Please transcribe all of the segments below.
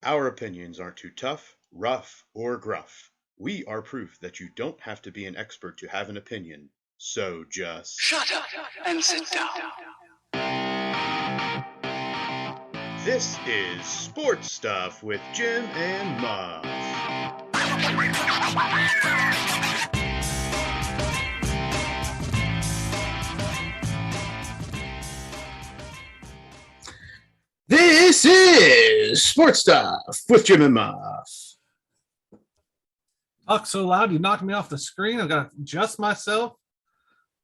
Our opinions aren't too tough, rough, or gruff. We are proof that you don't have to be an expert to have an opinion. So just Shut up and sit down. This is Sports Stuff with Jim and Muff. This is Sports Stuff with Jim and Muff. Talk so loud, you knocked me off the screen. I've got to adjust myself.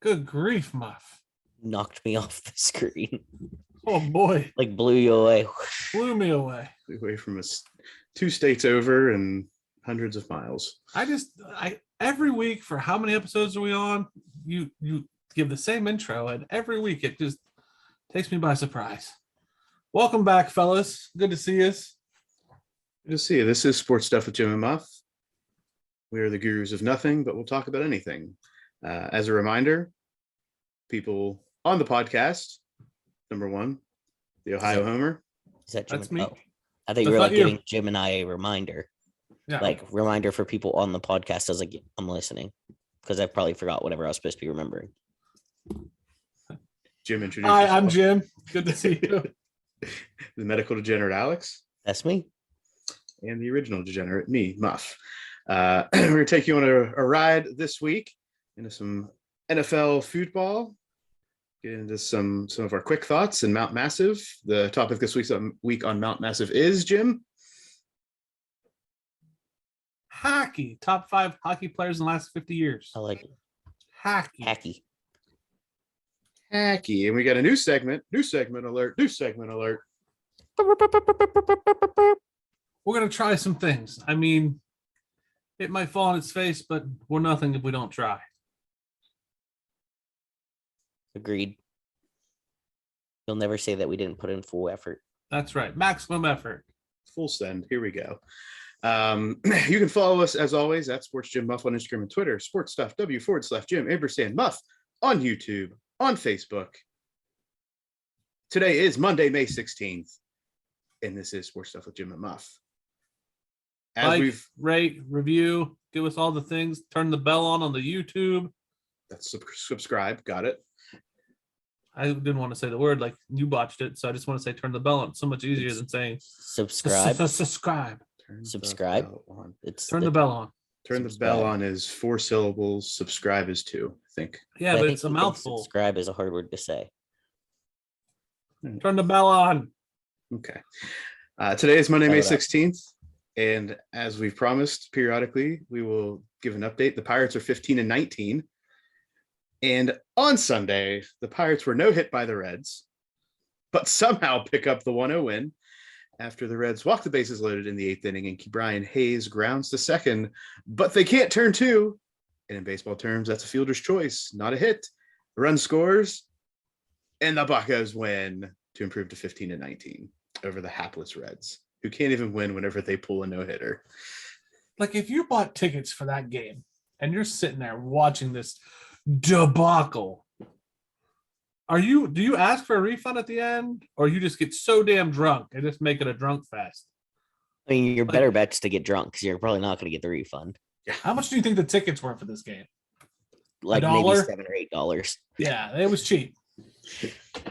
Good grief, Muff. Knocked me off the screen. Oh, boy. Like blew you away. Blew me away. Away from us 2 states over and hundreds of miles. I every week, for how many episodes are we on? You give the same intro, and every week it just takes me by surprise. Welcome back, fellas. Good to see us. Good to see you. This is Sports Stuff with Jim and Muff. We are the gurus of nothing, but we'll talk about anything. As a reminder, people on the podcast, number one, the Ohio Homer. Is that Jim? That's me. Oh, I thought you were like giving Jim and I a reminder. Yeah. Like reminder for people on the podcast. I was like, I'm listening because I probably forgot whatever I was supposed to be remembering. Jim, introduce Hi, yourself. I'm Jim. Good to see you. The medical degenerate Alex. That's me. And the original degenerate, me, Muff. We're going to take you on a ride this week into some NFL football. Get into some of our quick thoughts and Mount Massive. The topic this week on Mount Massive is, Jim? Hockey. Top 5 hockey players in the last 50 years. I like it. Hockey. Hacky. Hacky. And we got a new segment alert. We're going to try some things. I mean, it might fall on its face, but we're nothing if we don't try. Agreed. You'll never say that we didn't put in full effort. That's right. Maximum effort. Full send. Here we go. You can follow us as always at Sports Jim Muff on Instagram and Twitter, Sports Stuff W/Jim Ampersand Muff on YouTube, on Facebook. Today is Monday, May 16th, and this is Sports Stuff with Jim and Muff. Rate, review, give us all the things. Turn the bell on the YouTube. That's subscribe. Got it. I didn't want to say the word like you botched it, so I just want to say turn the bell on. It's so much easier than saying Subscribe. Subscribe. Subscribe. Turn the bell on. Turn the bell on is 4 syllables. Subscribe is 2, I think. Yeah, but it's a mouthful. Subscribe is a hard word to say. Turn the bell on. Okay. Today is Monday, May 16th. And as we've promised, periodically, we will give an update. The Pirates are 15-19. And on Sunday, the Pirates were no hit by the Reds, but somehow pick up the 1-0 win after the Reds walked the bases loaded in the 8th inning and Brian Hayes grounds to second, but they can't turn 2. And in baseball terms, that's a fielder's choice, not a hit. The run scores, and the Buccos win to improve to 15-19 over the hapless Reds, who can't even win whenever they pull a no-hitter. Like, if you bought tickets for that game and you're sitting there watching this debacle, do you ask for a refund at the end, or you just get so damn drunk and just make it a drunk fest? I mean, your better bet's to get drunk because you're probably not going to get the refund. How much do you think the tickets were for this game? Like maybe $7 or $8. Yeah, it was cheap.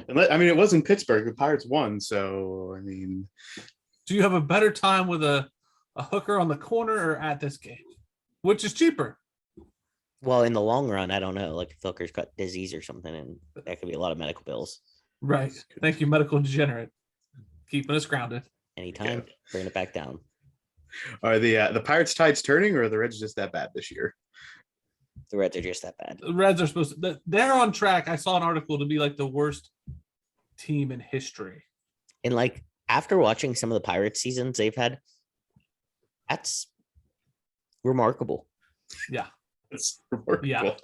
I mean, it was in Pittsburgh. The Pirates won, so I mean, do you have a better time with a hooker on the corner or at this game? Which is cheaper? Well, in the long run, I don't know. Like if hooker's got disease or something, and that could be a lot of medical bills. Right. Thank you, medical degenerate. Keeping us grounded. Anytime, bring it back down. Are the Pirates' tides turning, or are the Reds just that bad this year? The Reds are just that bad. The Reds are supposed to. They're on track. I saw an article to be like the worst team in history. And like after watching some of the Pirates seasons they've had, that's remarkable. Yeah. It's remarkable. Yeah.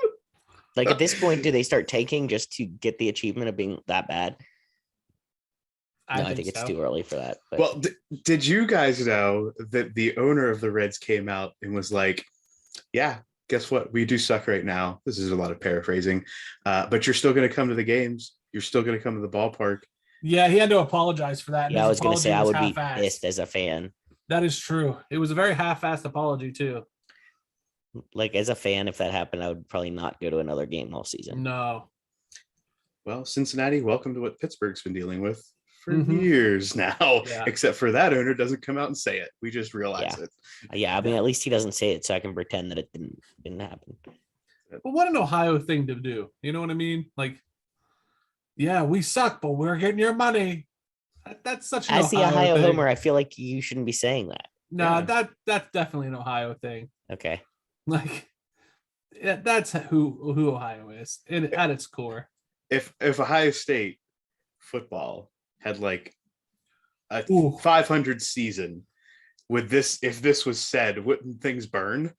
Like at this point, do they start tanking just to get the achievement of being that bad? I think it's too early for that. But. Well, did you guys know that the owner of the Reds came out and was like, yeah, guess what? We do suck right now. This is a lot of paraphrasing, but you're still going to come to the games. You're still going to come to the ballpark. Yeah, he had to apologize for that. Yeah, I was going to say I would be pissed as a fan. That is true. It was a very half-assed apology too. Like as a fan, if that happened, I would probably not go to another game all season. No. Well, Cincinnati, welcome to what Pittsburgh's been dealing with for Mhm. years now. Yeah. Except for that owner doesn't come out and say it. We just realize it. Yeah, I mean, at least he doesn't say it, so I can pretend that it didn't happen. But what an Ohio thing to do. You know what I mean? Like, yeah, we suck, but we're getting your money. That's such an As the Ohio thing. homer, I feel like you shouldn't be saying that. No, Yeah. that's definitely an Ohio thing. Okay. Like, yeah, that's who Ohio is at its core. If Ohio State football had like a Ooh. 500 season, if this was said, wouldn't things burn?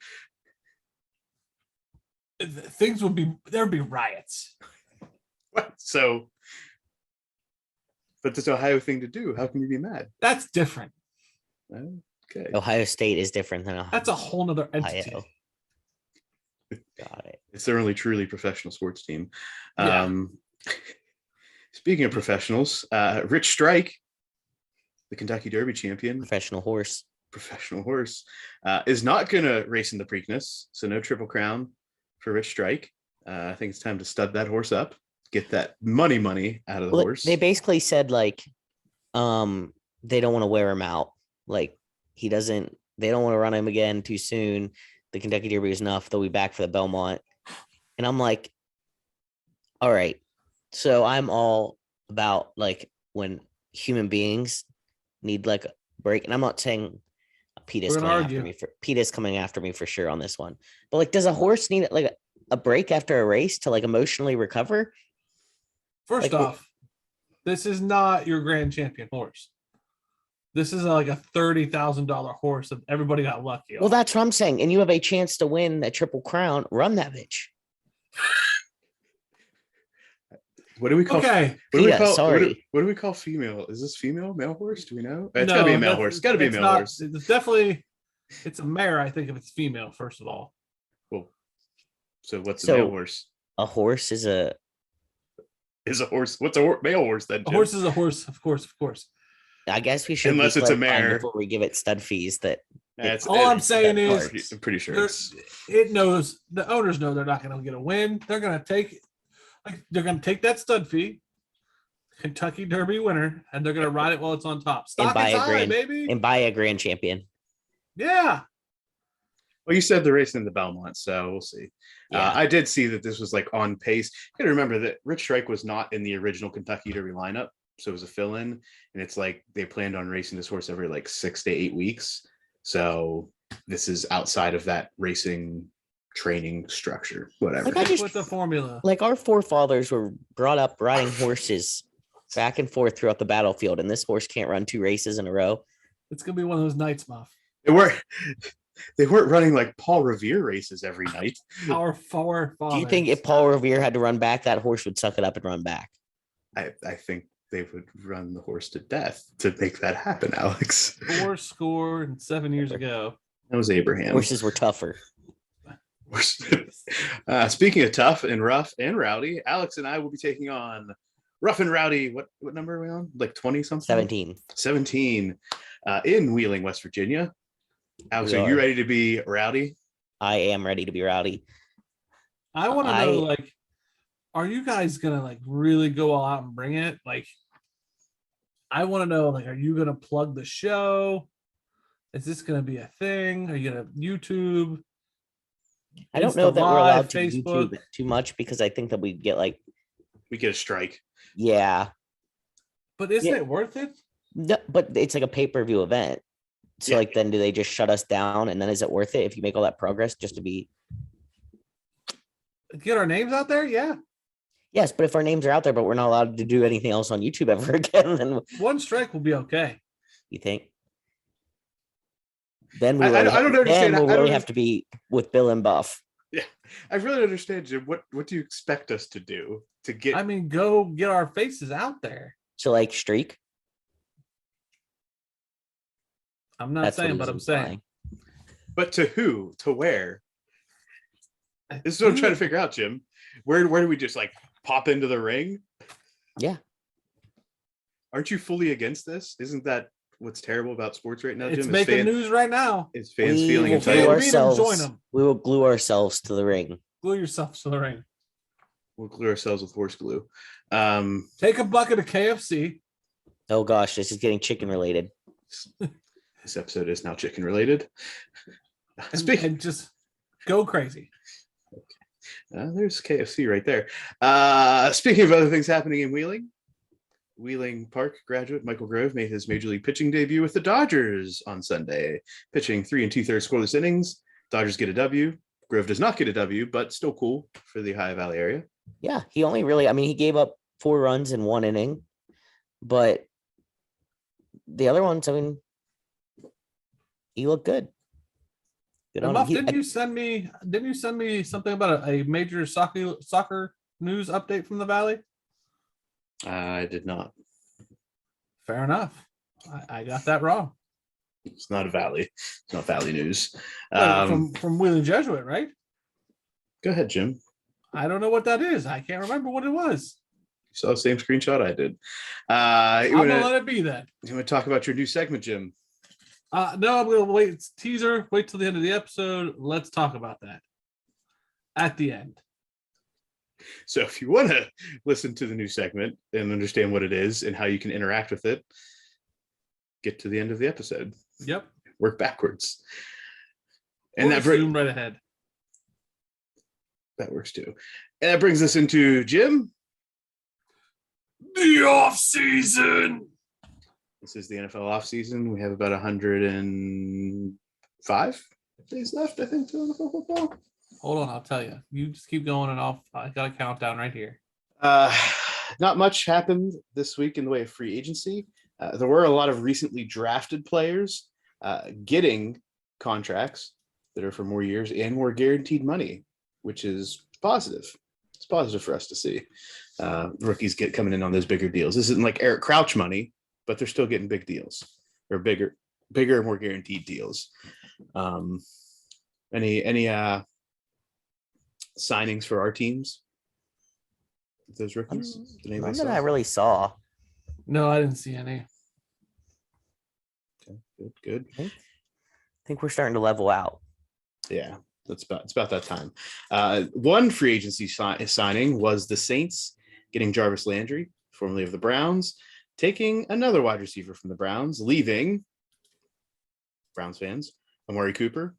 There'd be riots. So, but it's an Ohio thing to do. How can you be mad? That's different. Okay. Ohio State is different than That's a whole nother entity. Ohio. Got it. It's their only truly professional sports team. Yeah. Speaking of professionals, Rich Strike, the Kentucky Derby champion, Professional horse. is not going to race in the Preakness, so no Triple Crown for Rich Strike. I think it's time to stud that horse up, get that money out of the horse. They basically said like, they don't want to wear him out. Like they don't want to run him again too soon. The Kentucky Derby is enough. They'll be back for the Belmont. And I'm like, all right. So I'm all about like when human beings need like a break. And I'm not saying PETA's coming after me for sure on this one. But like, does a horse need like a break after a race to like emotionally recover? First off, this is not your grand champion horse. This is like a $30,000 horse that everybody got lucky on. Well, that's what I'm saying. And you have a chance to win a Triple Crown. Run that bitch. What do we call? Okay. What What do we call female? Is this female, male horse? Do we know? It's gotta be a male horse. It's gotta be a male horse. It's definitely, it's a mare, I think, if it's female, first of all. Well, so what's a male horse? A horse is a horse. What's a male horse then? A horse is a horse, of course. I guess we should, unless it's a mare, before we give it stud fees. All I'm saying is, I'm pretty sure it knows, the owners know they're not going to get a win. They're going to take that stud fee, Kentucky Derby winner, and they're going to ride it while it's on top. And buy a grand champion. Yeah. Well, you said they're racing in the Belmont, so we'll see. Yeah. I did see that this was like on pace. You got to remember that Rich Strike was not in the original Kentucky Derby lineup. So it was a fill-in, and it's like they planned on racing this horse every like 6 to 8 weeks. So this is outside of that racing training structure, whatever. Like with the formula. Like our forefathers were brought up riding horses back and forth throughout the battlefield, and this horse can't run 2 races in a row. It's gonna be one of those nights, Muff. They weren't running like Paul Revere races every night. Our forefathers. Do you think if Paul Revere had to run back, that horse would suck it up and run back? I think they would run the horse to death to make that happen, Alex. 7 years ago. That was Abraham. Horses were tougher. Speaking of tough and rough and rowdy, Alex and I will be taking on Rough and Rowdy. What number are we on? Like 20 something? 17 in Wheeling, West Virginia. Alex, are you ready to be rowdy? I am ready to be rowdy. I want to know, like, are you guys gonna like really go all out and bring it? Like, I want to know, like, are you gonna plug the show? Is this gonna be a thing? Are you gonna YouTube? I don't know that we're allowed to YouTube too much because I think that we get a strike. Yeah. But isn't it worth it? No, but it's like a pay-per-view event. So like, then do they just shut us down? And then is it worth it if you make all that progress just to be get our names out there? Yeah. Yes, but if our names are out there, but we're not allowed to do anything else on YouTube ever again, then one strike will be okay. You think? Then we I don't understand. Then we'll really have to be with Bill and Buff. Yeah, I really understand, Jim. What do you expect us to do to get? I mean, go get our faces out there. So like streak. I'm not saying, but I'm saying. But to who? To where? This is what I'm trying to figure out, Jim. Where do we just like pop into the ring? Yeah. Aren't you fully against this? Isn't that what's terrible about sports right now, Jim? It's making news right now. Is fans We feeling will Can't glue entitled. beat 'em, join ourselves. 'em. We will glue ourselves to the ring. Glue yourself to the ring. We'll glue ourselves with horse glue. Take a bucket of KFC. Oh gosh, this is getting chicken related. This episode is now chicken related. And just go crazy. There's KFC right there. Speaking of other things happening in Wheeling Park graduate Michael Grove made his major league pitching debut with the Dodgers on Sunday, pitching 3 2/3 scoreless innings. Dodgers get a W. Grove does not get a W, but still cool for the Ohio Valley area. Yeah, he only really, I mean, he gave up 4 runs in 1 inning, but the other ones, I mean, he looked good. Good on Muff, him. didn't you send me something about a major soccer news update from the Valley? I did not. Fair enough. I got that wrong. It's not a Valley. It's not Valley news. From Wheeling Jesuit, right? Go ahead, Jim. I don't know what that is. I can't remember what it was. You saw the same screenshot I did. I'm gonna let it be then. You want to talk about your new segment, Jim? No, I'm gonna wait. It's teaser. Wait till the end of the episode. Let's talk about that at the end. So if you want to listen to the new segment and understand what it is and how you can interact with it, get to the end of the episode. Yep. Work backwards. Or And zoom right ahead. That works too. And that brings us into Jim. The offseason. This is the NFL offseason. We have about 105 days left, I think, to NFL football. Hold on, I'll tell you. You just keep going and I got a countdown right here. Not much happened this week in the way of free agency. There were a lot of recently drafted players getting contracts that are for more years and more guaranteed money, which is positive. It's positive for us to see. Rookies coming in on those bigger deals. This isn't like Eric Crouch money, but they're still getting big deals or bigger, more guaranteed deals. Any signings for our teams? Those rookies? None that I really saw. No, I didn't see any. Okay, good. I think we're starting to level out. Yeah, it's about that time. One free agency signing was the Saints getting Jarvis Landry, formerly of the Browns, taking another wide receiver from the Browns, leaving Browns fans Amari Cooper.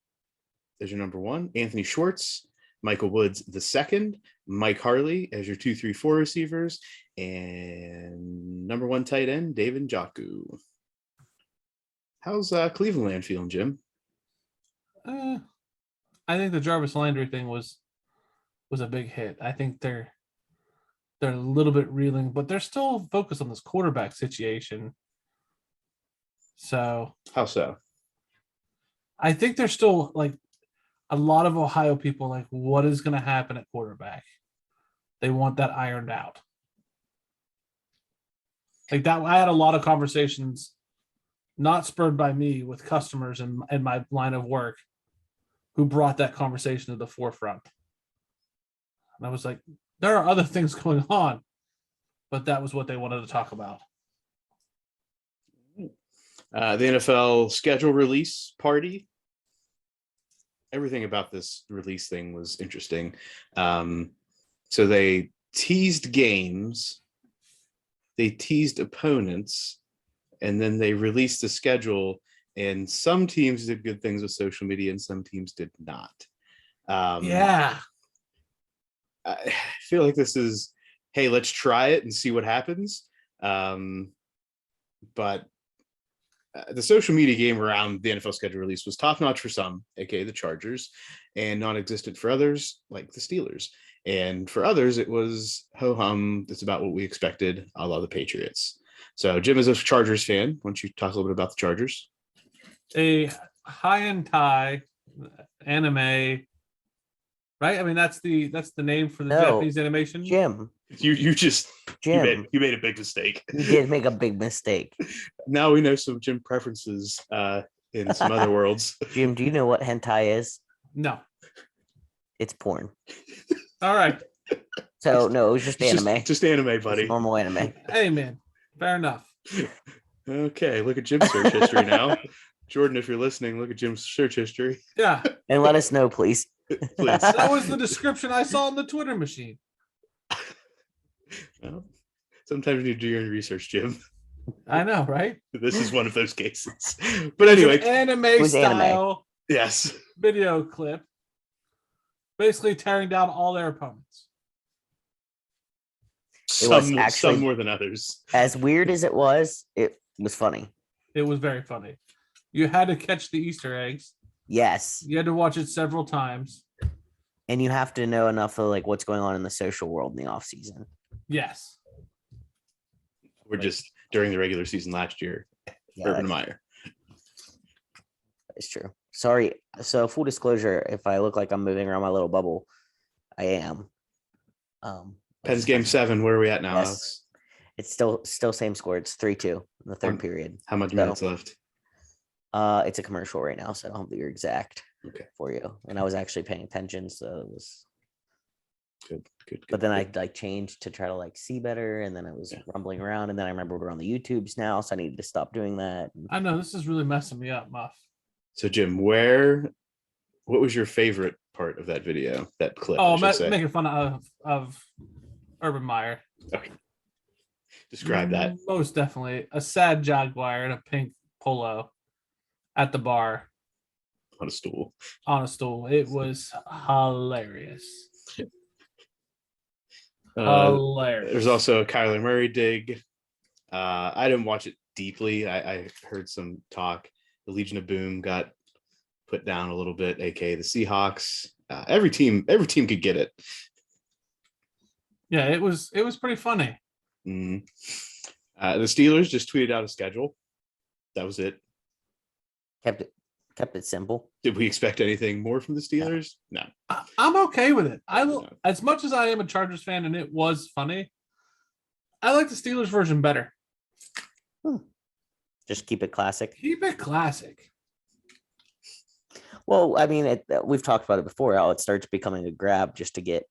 There's your number 1. Anthony Schwartz, Michael Woods the second, Mike Harley as your 2, 3, 4 receivers, and number 1 tight end David Njoku. How's Cleveland feeling, Jim? I think the Jarvis Landry thing was a big hit. I think they're a little bit reeling, but they're still focused on this quarterback situation. So How so? I think they're still like a lot of Ohio people like, what is going to happen at quarterback? They want that ironed out. Like that, I had a lot of conversations, not spurred by me, with customers in my line of work who brought that conversation to the forefront. And I was like, there are other things going on, but that was what they wanted to talk about. The NFL schedule release party. Everything about this release thing was interesting. So they teased games, they teased opponents, and then they released the schedule. And some teams did good things with social media and some teams did not. Yeah. I feel like this is, hey, let's try it and see what happens. But the social media game around the NFL schedule release was top-notch for some, aka the Chargers, and non-existent for others, like the Steelers. And for others, it was ho-hum. It's about what we expected, a la the Patriots. So Jim is a Chargers fan. Why don't you talk a little bit about the Chargers? A high-end tie anime, right? I mean, that's the name for the Japanese animation. Jim. You made a big mistake. You did make a big mistake. Now we know some Jim preferences in some other worlds. Jim, do you know what hentai is? No. It's porn. All right. So no, it was just anime. Just anime, buddy. Just normal anime. Hey, man. Fair enough. Okay, look at Jim's search history now. Jordan, if you're listening, look at Jim's search history. Yeah, And let us know, please. Please. that was the description I saw on the Twitter machine. Well, sometimes you do your own research, Jim. I know, right? This is one of those cases. But anyway, Anime was anime. style yes. video clip, basically tearing down all their opponents. Some more than others. As weird as it was funny. It was very funny. You had to catch the Easter eggs. Yes. You had to watch it several times. And you have to know enough of like what's going on in the social world in the off season. Yes. We're just during the regular season last year. Yeah, Urban Meyer. It's true. Sorry. So full disclosure, if I look like I'm moving around my little bubble, I am. Pens game 7. Where are we at now? Yes. Alex? It's still same score. It's 3-2 in the third period. How much So, minutes left? It's a commercial right now, so I don't have the exact for you. And I was actually paying attention, so it was Good. but then I like changed to try to like see better, and then I was rumbling around, and then I remembered we're on the YouTubes now, so I needed to stop doing that. I know this is really messing me up, Muff. So Jim, what was your favorite part of that video? That clip? Oh, I should say. making fun of Urban Meyer. Okay. Describe that. Most definitely a sad Jaguar in a pink polo at the bar On a stool. on a stool. It was hilarious. Hilarious. There's also a Kyler Murray dig. I didn't watch it deeply. I heard some talk. The Legion of Boom got put down a little bit, aka the Seahawks. Every team could get it. Yeah, it was pretty funny. The Steelers just tweeted out a schedule. That was it. Kept it simple. Did we expect anything more from the Steelers? No. I'm okay with it. As much as I am a Chargers fan, and it was funny, I like the Steelers version better. Just keep it classic. Keep it classic. Well, I mean, we've talked about it before. How it starts becoming a grab just to get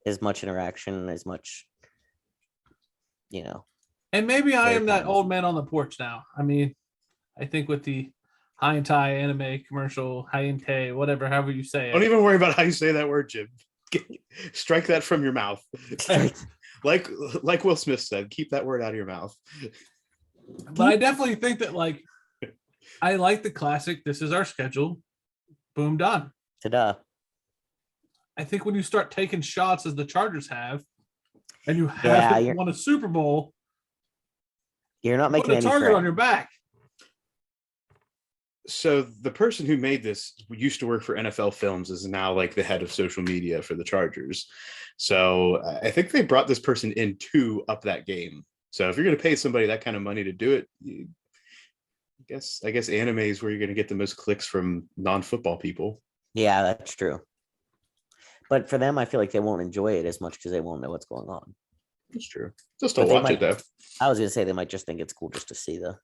as much interaction, as much, And maybe I Very am that funny. old man on the porch now. I mean, I think with the high and tie anime commercial, high and tay, whatever, however you say it. Don't even worry about how you say that word, Jim. Strike that from your mouth. Like Will Smith said, keep that word out of your mouth. But I definitely think that, like, I like the classic. This is our schedule. Boom, done. Ta-da. I think when you start taking shots as the Chargers have, and you have won a Super Bowl, You're not put making a any target threat. on your back. So the person who made this used to work for NFL Films, is now like the head of social media for the Chargers. So I think they brought this person in to up that game. So if you're going to pay somebody that kind of money to do it, I guess anime is where you're going to get the most clicks from non-football people. Yeah, that's true. But for them, I feel like they won't enjoy it as much because they won't know what's going on. That's true. They'll still But they watch it though. I was going to say they might just think it's cool just to see the.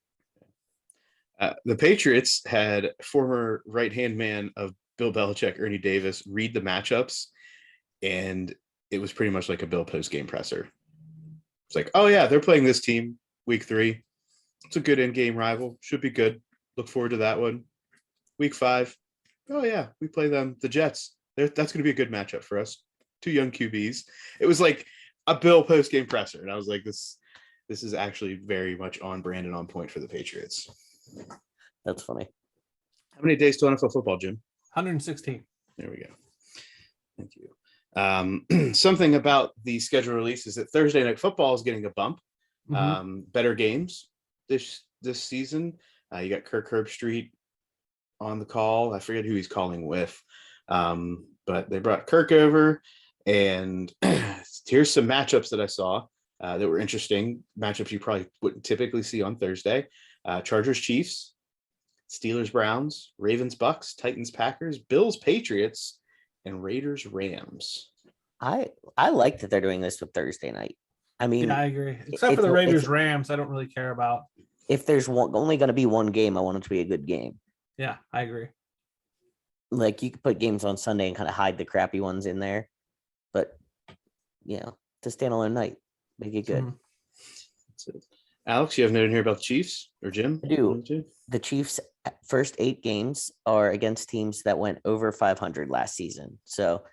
The Patriots had former right-hand man of Bill Belichick, Ernie Davis, read the matchups, and it was pretty much like a Bill post-game presser. It's like, oh yeah, they're playing this team week 3. It's a good in-game rival. Should be good. Look forward to that one. Week 5. Oh yeah, we play them, the Jets. That's going to be a good matchup for us. 2 young QBs. It was like a Bill post-game presser, and I was like, this is actually very much on brand and on point for the Patriots. That's funny. How many days to NFL football, Jim? 116. There we go. Thank you. Something about the schedule release is that Thursday Night Football is getting a bump. Better games this season. You got Kirk Herbstreit on the call. I forget who he's calling with, but they brought Kirk over, and here's some matchups that I saw that were interesting. Matchups you probably wouldn't typically see on Thursday. Chargers Chiefs, Steelers Browns, Ravens Bucks, Titans Packers, Bills Patriots, and Raiders Rams. I like that they're doing this with Thursday night. I mean, Yeah, I agree. Except for the Raiders Rams, I don't really care about. If there's only going to be one game, I want it to be a good game. Yeah, I agree. Like you could put games on Sunday and kind of hide the crappy ones in there, but it's a standalone night. Make it good. Mhm. That's it. Alex, you have noted here about the Chiefs or Jim? I do. One of the two? The Chiefs' first 8 games are against teams that went over 500 last season. So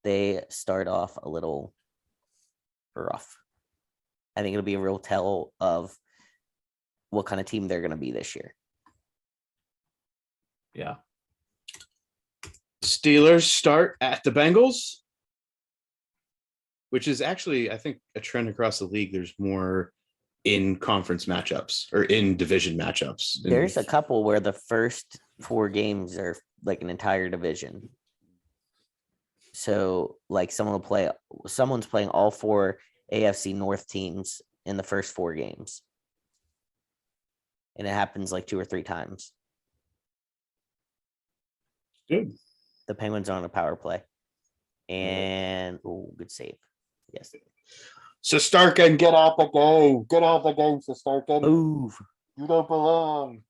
they start off a little rough. I think it'll be a real tell of what kind of team they're going to be this year. Yeah. Steelers start at the Bengals, which is actually, I think, a trend across the league. There's more in conference matchups or in division matchups. There's a couple where the first 4 games are like an entire division. So like someone's playing all 4 AFC North teams in the first 4 games. And it happens like 2 or 3 times. Good. The Penguins are on a power play. And good save. Yes. So Starkin, get out the game. Get out the game, so Starkin. Move. You don't belong.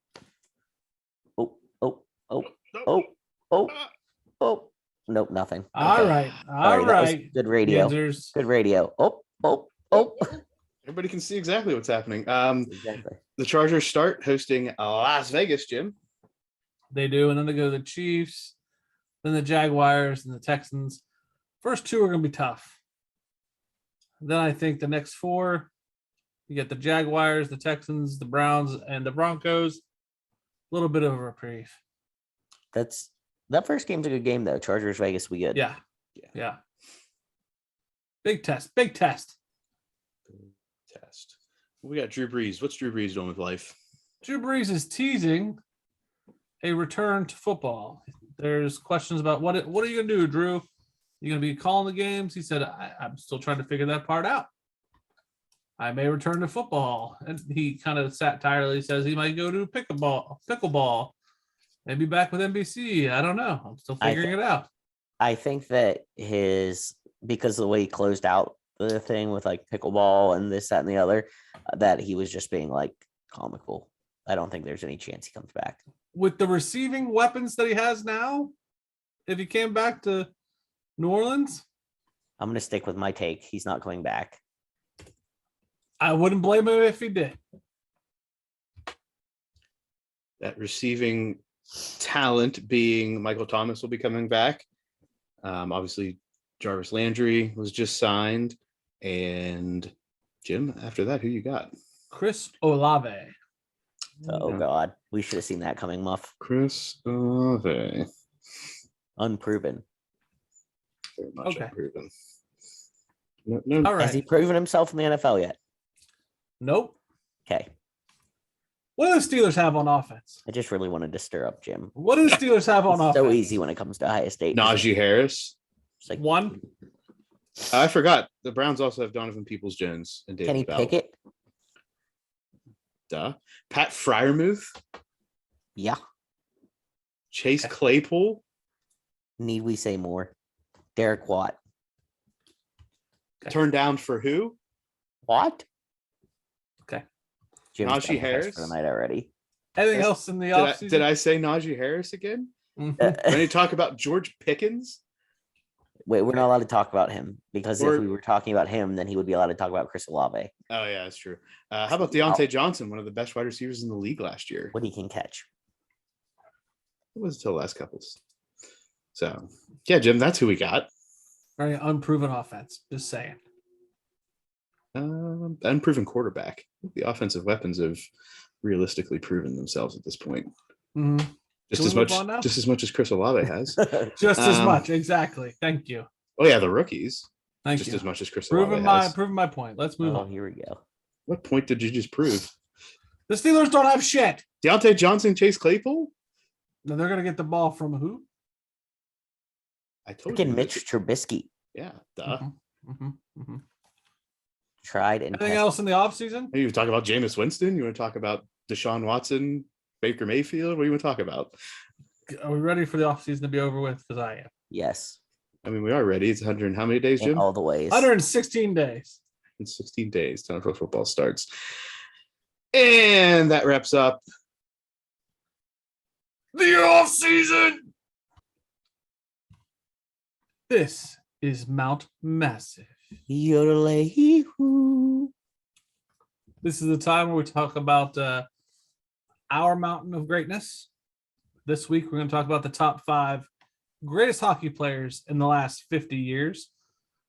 Oh. Nope, nothing. All Okay. right. All right. That was good radio. Yinzers. Good radio. Oh. Everybody can see exactly what's happening. Exactly. The Chargers start hosting Las Vegas, Jim. They do, and then they go to the Chiefs, then the Jaguars, and the Texans. First 2 are going to be tough. Then I think the next 4, you get the Jaguars, the Texans, the Browns, and the Broncos. A little bit of a reprieve. That first game's a good game though. Chargers Vegas, we good. Yeah. Big test. Test. We got Drew Brees. What's Drew Brees doing with life? Drew Brees is teasing a return to football. There's questions about what are you going to do, Drew? You going to be calling the games? He said, I'm still trying to figure that part out. I may return to football. And he kind of satirically says he might go to pickleball, maybe back with NBC. I don't know. I'm still figuring it out. I think that because of the way he closed out the thing with like pickleball and this, that, and the other, that he was just being like comical. I don't think there's any chance he comes back. With the receiving weapons that he has now, if he came back to New Orleans, I'm going to stick with my take. He's not coming back. I wouldn't blame him if he did. That receiving talent being Michael Thomas will be coming back. Obviously, Jarvis Landry was just signed. And Jim, after that, who you got? Chris Olave. Oh, God. We should have seen that coming, Muff. Chris Olave. Unproven. Very much Okay. unproven. All No, right. Has he proven himself in the NFL yet? Nope. Okay. What do the Steelers have on offense? I just really wanted to stir up Jim. What do the Steelers have on It's offense? so easy when it comes to Ohio State. Najee Harris. It's like, One. I forgot. The Browns also have Donovan Peoples-Jones and David Kenny Bell. Pickett? Duh. Pat Fryermuth. Yeah. Chase Claypool. Need we say more? Derek Watt. Turned down for who? What? Okay. Jim's Najee done with us Harris? for the night already. Anything else in the Did I, offseason? did I say Najee Harris again? Mhm. When you talk about George Pickens? Wait, we're not allowed to talk about him because Or- if we were talking about him, then he would be allowed to talk about Chris Olave, Oh, yeah, that's true. How about Deontay Johnson, one of the best wide receivers in the league last year? what he can catch. It was until last couples. So, yeah, Jim, that's who we got. Very unproven offense. Just saying. Unproven quarterback. The offensive weapons have realistically proven themselves at this point. Mhm. Just Can as we move much, on now? just as much as Chris Olave has. Just as Um, much. Exactly. Thank you. Oh yeah, the rookies. Thank Just you. as much as Chris Olave has. Proving my point. Let's move Oh, on. here we go. What point did you just prove? The Steelers don't have shit. Deontay Johnson, Chase Claypool? Now they're gonna get the ball from who? I told Freaking you. Mitch that- Trubisky Yeah, duh. Mhm. tried and Anything tested. else in the offseason? Hey, you talk about Jameis Winston? You want to talk about Deshaun Watson, Baker Mayfield? What do you want to talk about? Are we ready for the offseason to be over with? Because I am. Yes, I mean, we are ready. It's 100 and how many days, in Jim? all the ways. 116 days. In 16 days, time for football starts. And that wraps up The offseason. This is Mount Massive. Yodelay-hoo. This is the time where we talk about our mountain of greatness. This week, we're going to talk about the top 5 greatest hockey players in the last 50 years,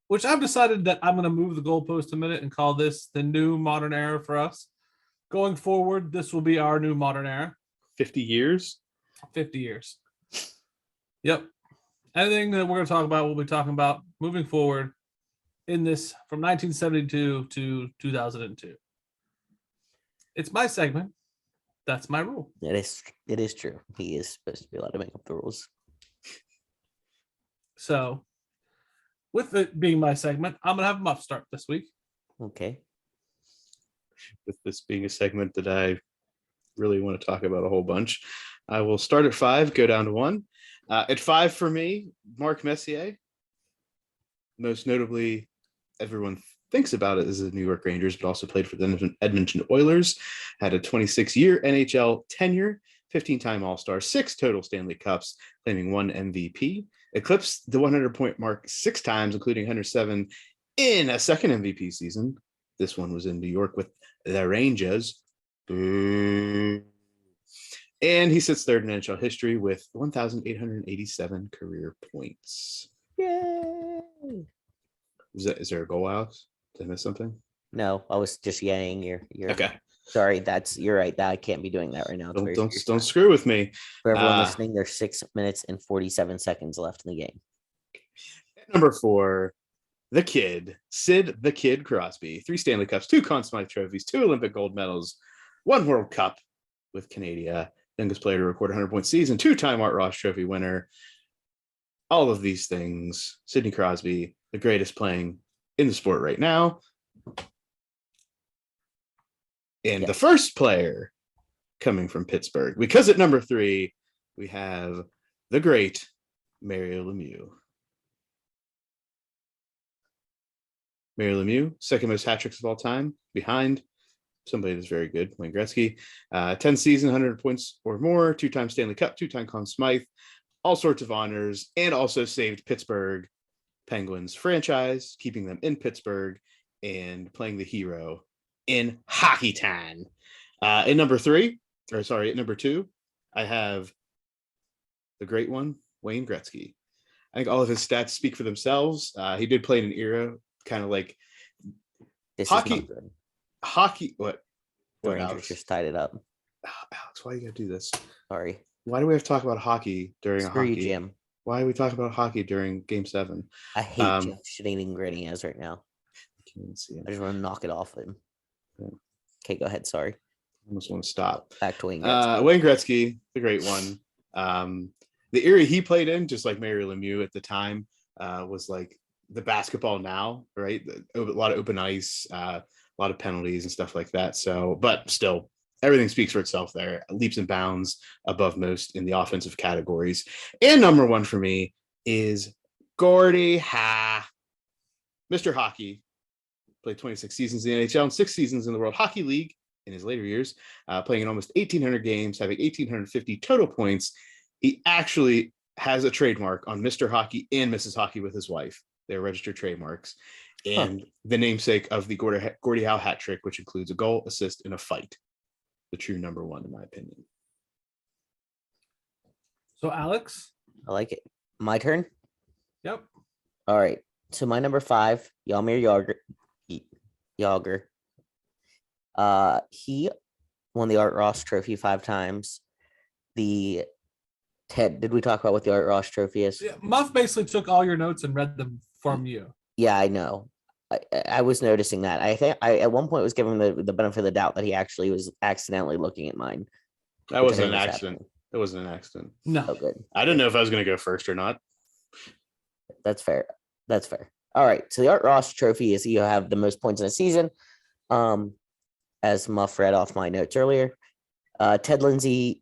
which I've decided that I'm going to move the goalpost a minute and call this the new modern era for us. Going forward, this will be our new modern era. 50 years? 50 years. Yep. Anything that we're going to talk about, we'll be talking about moving forward in this from 1972 to 2002. It's my segment. That's my rule. It is true. He is supposed to be allowed to make up the rules. So, with it being my segment, I'm going to have Muff start this week. Okay. With this being a segment that I really want to talk about a whole bunch, I will start at 5, go down to 1. At 5 for me, Marc Messier. Most notably, everyone thinks about it as the New York Rangers, but also played for the Edmonton Oilers. Had a 26-year NHL tenure, 15-time All-Star, 6 total Stanley Cups, claiming 1 MVP. Eclipsed the 100-point mark 6 times, including 107 in a second MVP season. This one was in New York with the Rangers. And he sits third in NHL history with 1,887 career points. Yay! Is there a goal, Alex? Did I miss something? No, I was just yaying. You're Okay. Sorry. You're right. I can't be doing that right now. It's very Don't serious. screw with me. For everyone listening, there's 6 minutes and 47 seconds left in the game. Number 4, the kid, Sid the Kid Crosby. 3 Stanley Cups, 2 Conn Smythe trophies, 2 Olympic gold medals, 1 World Cup with Canada, youngest player to record a 100-point season, 2-time Art Ross Trophy winner. All of these things, Sidney Crosby, the greatest playing in the sport right now. And the first player coming from Pittsburgh, because at number 3, we have the great Mario Lemieux. Mario Lemieux, second most hat tricks of all time, behind somebody that's very good, Wayne Gretzky. 10 season, 100 points or more, 2-time Stanley Cup, 2-time Conn Smythe, all sorts of honors, and also saved Pittsburgh Penguins franchise, keeping them in Pittsburgh and playing the hero in Hockey Time. At number 2, I have the great one, Wayne Gretzky. I think all of his stats speak for themselves. He did play in an era kind of like This hockey. is not good. Hockey. What? The What, Rangers Alex? just tied it up. Alex, why do you gotta do this? Sorry. Why do we have to talk about hockey during Screw a you, hockey? Jim. Why are we talking about hockey during Game 7? I hate Jim shitting and grinning as right now. I can't even see him. I just want to knock it off him. Yeah. Okay, go ahead. Sorry. I almost want to stop. Back to Wayne Gretzky. Wayne Gretzky, the great one. The era he played in, just like Mario Lemieux at the time, was like the basketball now, right? A lot of open ice, a lot of penalties and stuff like that. So, but still, everything speaks for itself there. Leaps and bounds above most in the offensive categories. And number 1 for me is Gordie Howe. Mr. Hockey. Played 26 seasons in the NHL and 6 seasons in the World Hockey League in his later years, playing in almost 1,800 games, having 1,850 total points. He actually has a trademark on Mr. Hockey and Mrs. Hockey with his wife. They're registered trademarks. And the namesake of the Gordie Howe hat trick, which includes a goal, assist, and a fight. The true number 1, in my opinion. So, Alex? I like it. My turn? Yep. All right. So my number 5, Jaromir Jagr. He won the Art Ross Trophy 5 times. Did we talk about what the Art Ross Trophy is? Yeah, Muff basically took all your notes and read them from you. Yeah, I know. I was noticing that. I think I at one point was giving the benefit of the doubt that he actually was accidentally looking at mine. That wasn't an accident. It wasn't an accident. No. Oh, good. I didn't know if I was going to go first or not. That's fair. That's fair. All right. So the Art Ross Trophy is you have the most points in a season. As Muff read off my notes earlier. Ted Lindsay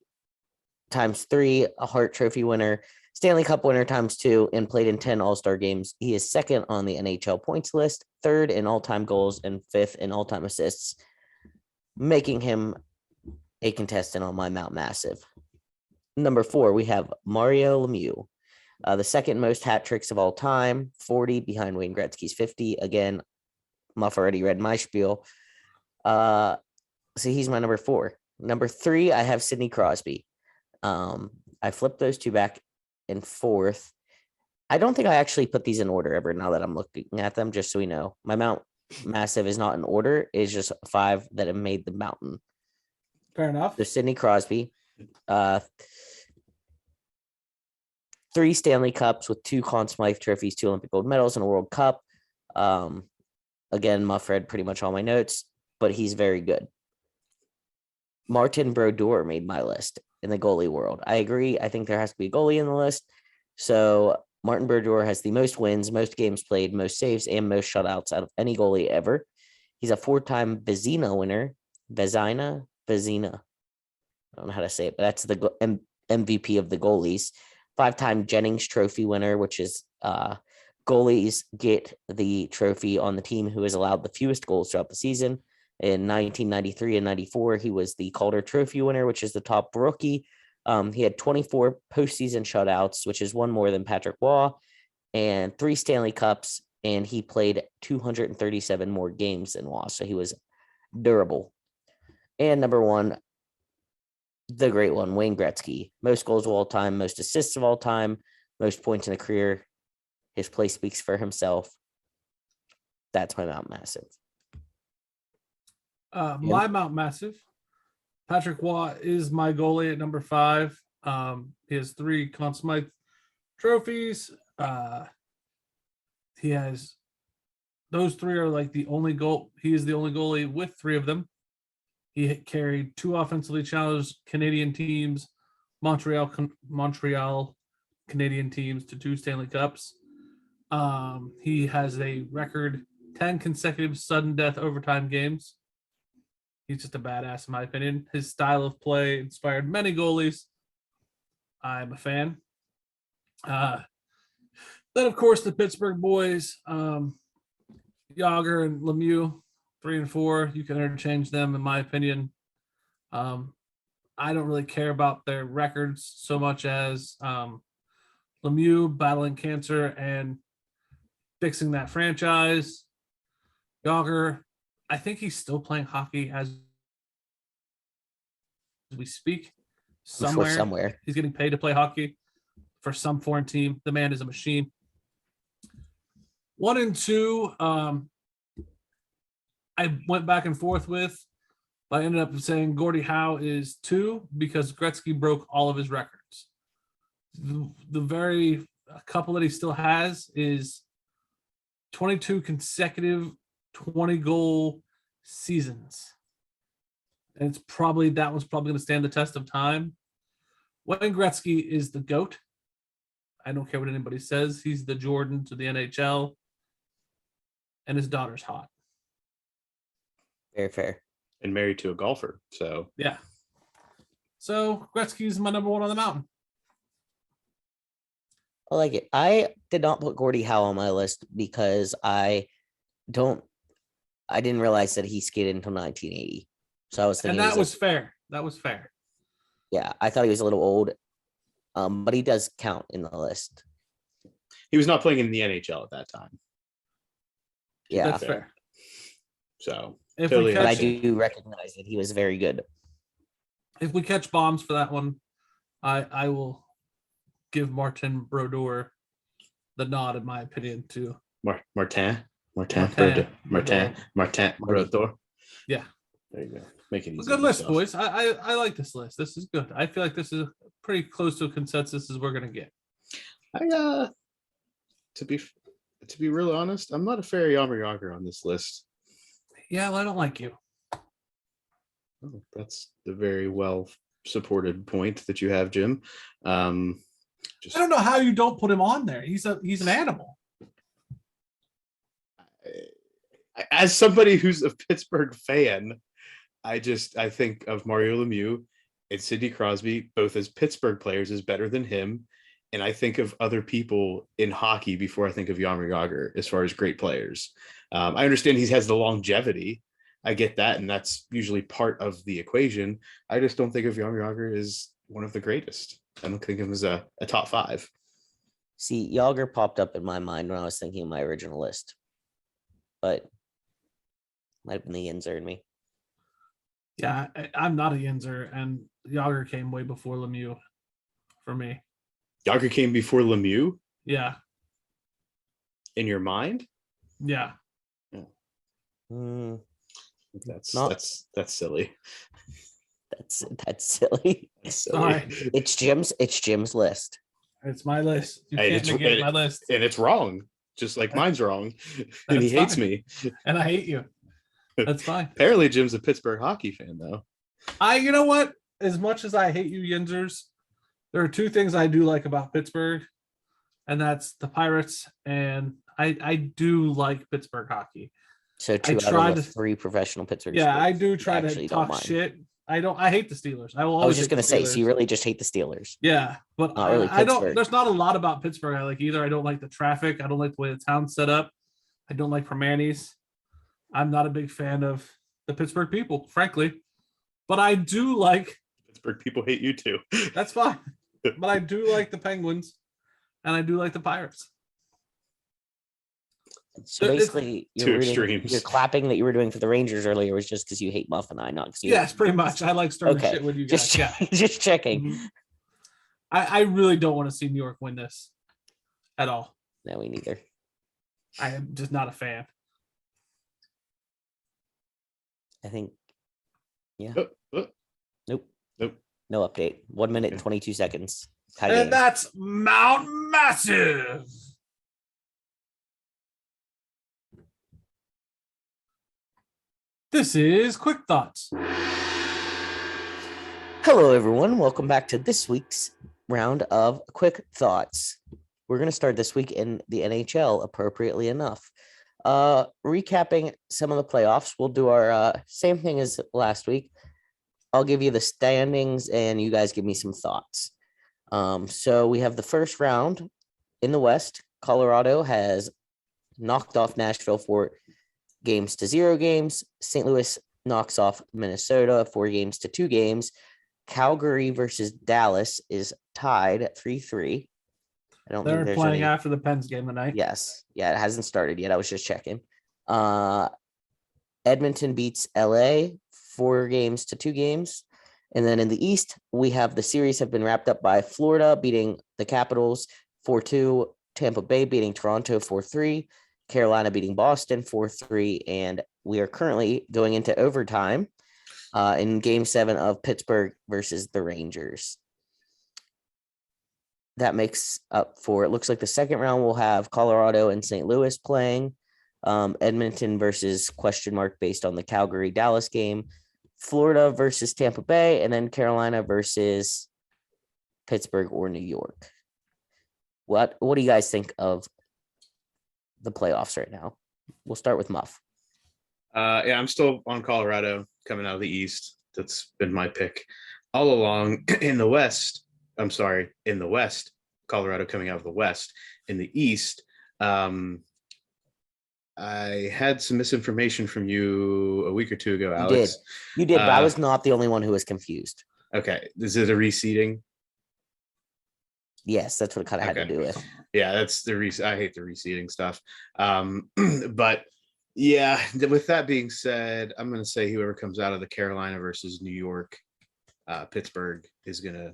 ×3, a Hart Trophy winner, Stanley Cup winner ×2, and played in 10 All-Star games. He is second on the NHL points list, third in all-time goals, and fifth in all-time assists, making him a contestant on my Mount Massive. Number 4, we have Mario Lemieux, the second most hat tricks of all time, 40 behind Wayne Gretzky's 50. Again, Muff already read my spiel. So he's my number 4. Number 3, I have Sidney Crosby. I flipped those two back and forth. I don't think I actually put these in order ever now that I'm looking at them, just so we know. My Mount Massive is not in order. It's just 5 that have made the mountain. Fair enough. There's Sidney Crosby. 3 Stanley Cups with 2 Conn Smythe trophies, 2 Olympic gold medals, and a World Cup. Again, Muff read pretty much all my notes, but he's very good. Martin Brodeur made my list in the goalie world. I agree. I think there has to be a goalie in the list. So Martin Brodeur has the most wins, most games played, most saves, and most shutouts out of any goalie ever. He's a 4-time Vezina winner. Vezina. I don't know how to say it, but that's the MVP of the goalies. 5-time Jennings Trophy winner, which is goalies get the trophy on the team who has allowed the fewest goals throughout the season. In 1993 and 94, he was the Calder Trophy winner, which is the top rookie. He had 24 postseason shutouts, which is 1 more than Patrick Waugh, and 3 Stanley Cups, and he played 237 more games than Waugh, so he was durable. And number 1, the great one, Wayne Gretzky. Most goals of all time, most assists of all time, most points in a career. His play speaks for himself. That's my Mount Massive. My Mount Massive. Patrick Waugh is my goalie at number 5. He has 3 Conn Smythe trophies. He has those 3 are like the only goal. He is the only goalie with 3 of them. He carried 2 offensively challenged Canadian teams, Montreal Canadian teams to 2 Stanley Cups. He has a record 10 consecutive sudden death overtime games. He's just a badass, in my opinion. His style of play inspired many goalies. I'm a fan. Then, of course, the Pittsburgh boys, Yager and Lemieux, 3 and 4. You can interchange them, in my opinion. I don't really care about their records so much as Lemieux battling cancer and fixing that franchise. Yager, I think he's still playing hockey as we speak. Somewhere. He's getting paid to play hockey for some foreign team. The man is a machine. 1 and 2, I went back and forth with. I ended up saying Gordie Howe is 2 because Gretzky broke all of his records. The very couple that he still has is 22 consecutive 20-goal seasons. And that one's probably going to stand the test of time. Wayne Gretzky is the GOAT. I don't care what anybody says. He's the Jordan to the NHL. And his daughter's hot. Very fair. And married to a golfer. So yeah. So Gretzky's my number 1 on the mountain. I like it. I did not put Gordie Howe on my list because I didn't realize that he skated until 1980. So I was thinking, and that was fair. That was fair. Yeah, I thought he was a little old, but he does count in the list. he was not playing in the NHL at that time. Yeah, That's fair. So If totally we but I catch it, do recognize that he was very good. if we catch bombs for that one, I will give Martin Brodeur the nod, in my opinion, too. Martin Martin. Brodeur. Yeah. There you go. Make it easy. A good list, boys. I like this list. This is good. I feel like this is pretty close to a consensus as we're gonna get. To be real honest, I'm not a fair Yammer Yager on this list. Yeah, well, I don't like you. Oh, that's the very well supported point that you have, Jim. I don't know how you don't put him on there. He's an animal. As somebody who's a Pittsburgh fan, I think of Mario Lemieux and Sidney Crosby, both as Pittsburgh players, is better than him. And I think of other people in hockey before I think of Jaromir Jagr as far as great players. I understand he has the longevity. I get that, and that's usually part of the equation. I just don't think of Jaromir Jagr as one of the greatest. I don't think of him as a top 5. See, Yager popped up in my mind when I was thinking of my original list, but might have been the Yinzer in me. Yeah, I'm not a Yinzer, and Yager came way before Lemieux for me. Yager came before Lemieux Yeah, in your mind? yeah. That's Not- that's silly. That's silly. That's Sorry. silly. It's Jim's list. It's my list. You And can't negate my list, and it's wrong, just like mine's wrong. And he That's hates fine. me. and I hate you. That's fine. Apparently, Jim's a Pittsburgh hockey fan, though. You know what? As much as I hate you, Yinzers, there are two things I do like about Pittsburgh, and that's the Pirates, and I do like Pittsburgh hockey. So two out tried of the to- 3 professional Pittsburgh. Yeah, I sports do try actually to don't talk mind. shit. I hate the Steelers. I will always. I was just hate gonna the say, so you Steelers. really just hate the Steelers. Yeah, but Not really I don't. Pittsburgh. There's not a lot about Pittsburgh I like either. I don't like the traffic. I don't like the way the town's set up. I don't like Permanis. I'm not a big fan of the Pittsburgh people, frankly. But I do like. Pittsburgh people hate you too. That's fine. But I do like the Penguins, and I do like the Pirates. So It's basically, two extremes. You're clapping that you were doing for the Rangers earlier was just because you hate Muff and I, not because you. Yes, pretty much. I like starting Okay, shit with you guys. Just, Yeah. just checking. Mhm. I really don't want to see New York win this at all. No, me neither. I am just not a fan. I think. Yeah. Oh, oh, Nope. Nope. No update. 1 minute and Okay. 22 seconds. Tie And game. that's Mount Massive. This is Quick Thoughts. Hello, everyone. Welcome back to this week's round of Quick Thoughts. We're going to start this week in the NHL, appropriately enough. Recapping some of the playoffs, we'll do our same thing as last week. I'll give you the standings, and you guys give me some thoughts. So we have the first round in the West. Colorado has knocked off Nashville 4-0 games. St. Louis knocks off Minnesota 4-2 games. Calgary versus Dallas is tied at 3-3. I don't They're think there's playing any. after the Pens game tonight. Yes. Yeah, it hasn't started yet. I was just checking. Edmonton beats LA 4-2 games. And then in the East, we have the series have been wrapped up by Florida beating the Capitals 4-2, Tampa Bay beating Toronto 4-3, Carolina beating Boston 4-3, and we are currently going into overtime in Game 7 of Pittsburgh versus the Rangers. That makes up for, it looks like the second round will have Colorado and St. Louis playing, Edmonton versus ? Based on the Calgary-Dallas game, Florida versus Tampa Bay, and then Carolina versus Pittsburgh or New York. What do you guys think of the playoffs right now? We'll start with Muff. Yeah, I'm still on Colorado coming out of the East. That's been my pick all along. In the West, Colorado coming out of the West. In the East, I had some misinformation from you a week or two ago, Alex. You did, but I was not the only one who was confused. Okay, is it a reseeding? Yes, that's what it kind of had to Okay. do with. Yeah, that's the I hate the reseeding stuff. But yeah, with that being said, I'm going to say whoever comes out of the Carolina versus New York, Pittsburgh is going to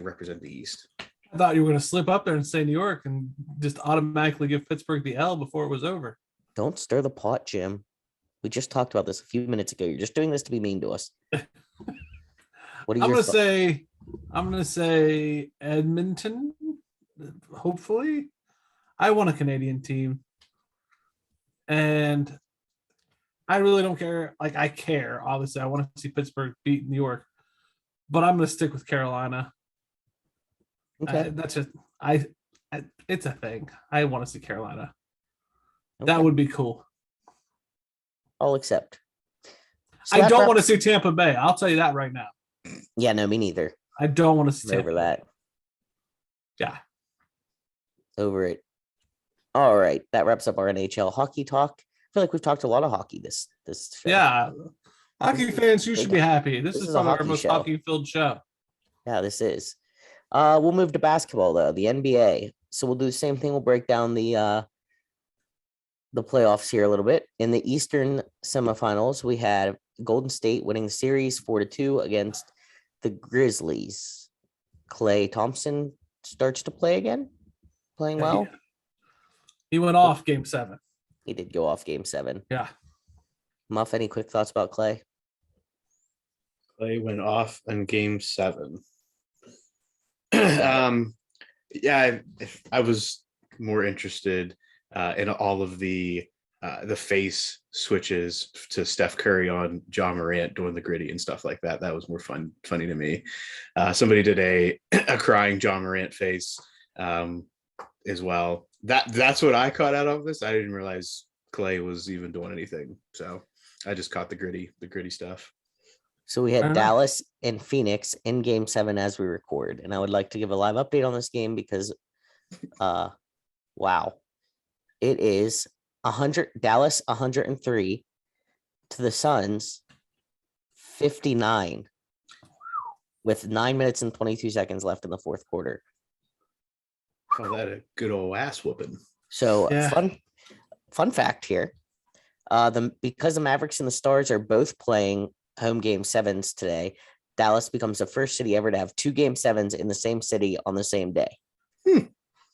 represent the East. I thought you were going to slip up there and say New York and just automatically give Pittsburgh the L before it was over. Don't stir the pot, Jim. We just talked about this a few minutes ago. You're just doing this to be mean to us. What are I'm your going to say Edmonton. Hopefully, I want a Canadian team, and I really don't care. Like, I care, obviously. I want to see Pittsburgh beat New York, but I'm going to stick with Carolina. Okay. That's just it's a thing. I want to see Carolina. Okay. That would be cool. I'll accept. So I that don't wraps- want to see Tampa Bay. I'll tell you that right now. Yeah, no, me neither. I don't want to see I'm Tampa over Bay. that. Yeah. Over it. All right. That wraps up our NHL hockey talk. I feel like we've talked a lot of hockey this show. Yeah. Hockey fans, you should be happy. This This is is a probably our hockey most show. hockey-filled show. Yeah, this is. We'll move to basketball though, the NBA. So we'll do the same thing. We'll break down the playoffs here a little bit. In the Eastern semifinals, we had Golden State winning the series 4-2 against the Grizzlies. Klay Thompson starts to play again, playing Yeah, well. He went off game 7. He did go off game 7. Yeah. Muff, any quick thoughts about Klay? Clay went off in game 7. Yeah. I was more interested in all of the face switches to Steph Curry on John Morant doing the gritty and stuff like that. That was more funny to me. Somebody did a crying John Morant face as well. That's what I caught out of this. I didn't realize Clay was even doing anything. So I just caught the gritty stuff. So we had Dallas and Phoenix in game 7 as we record. And I would like to give a live update on this game because, wow, it is 100 Dallas 103 to the Suns 59 with 9 minutes and 22 seconds left in the fourth quarter. Oh, that a good old ass whooping. So Yeah. fun fact here. Because the Mavericks and the Stars are both playing home game 7s today, Dallas becomes the first city ever to have 2 game 7s in the same city on the same day.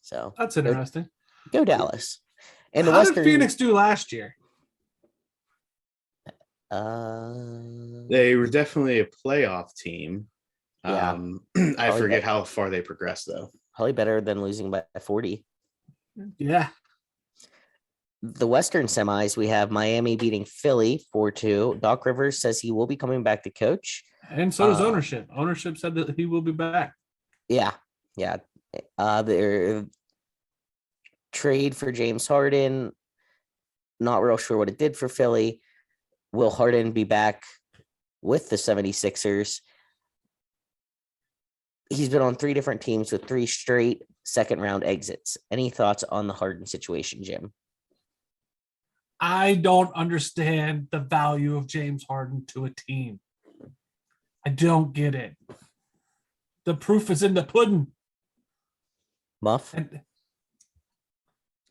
So That's interesting. go Dallas. And the How Western did Phoenix do last year? They were definitely a playoff team. Yeah. I forget how far they progressed though. Probably better than losing by 40. Yeah. The Western semis, we have Miami beating Philly 4-2. Doc Rivers says he will be coming back to coach. And so does ownership. Ownership said that he will be back. Yeah. Their trade for James Harden, not real sure what it did for Philly. Will Harden be back with the 76ers? He's been on 3 different teams with 3 straight second round exits. Any thoughts on the Harden situation, Jim? I don't understand the value of James Harden to a team. I don't get it. The proof is in the pudding. Muff? And,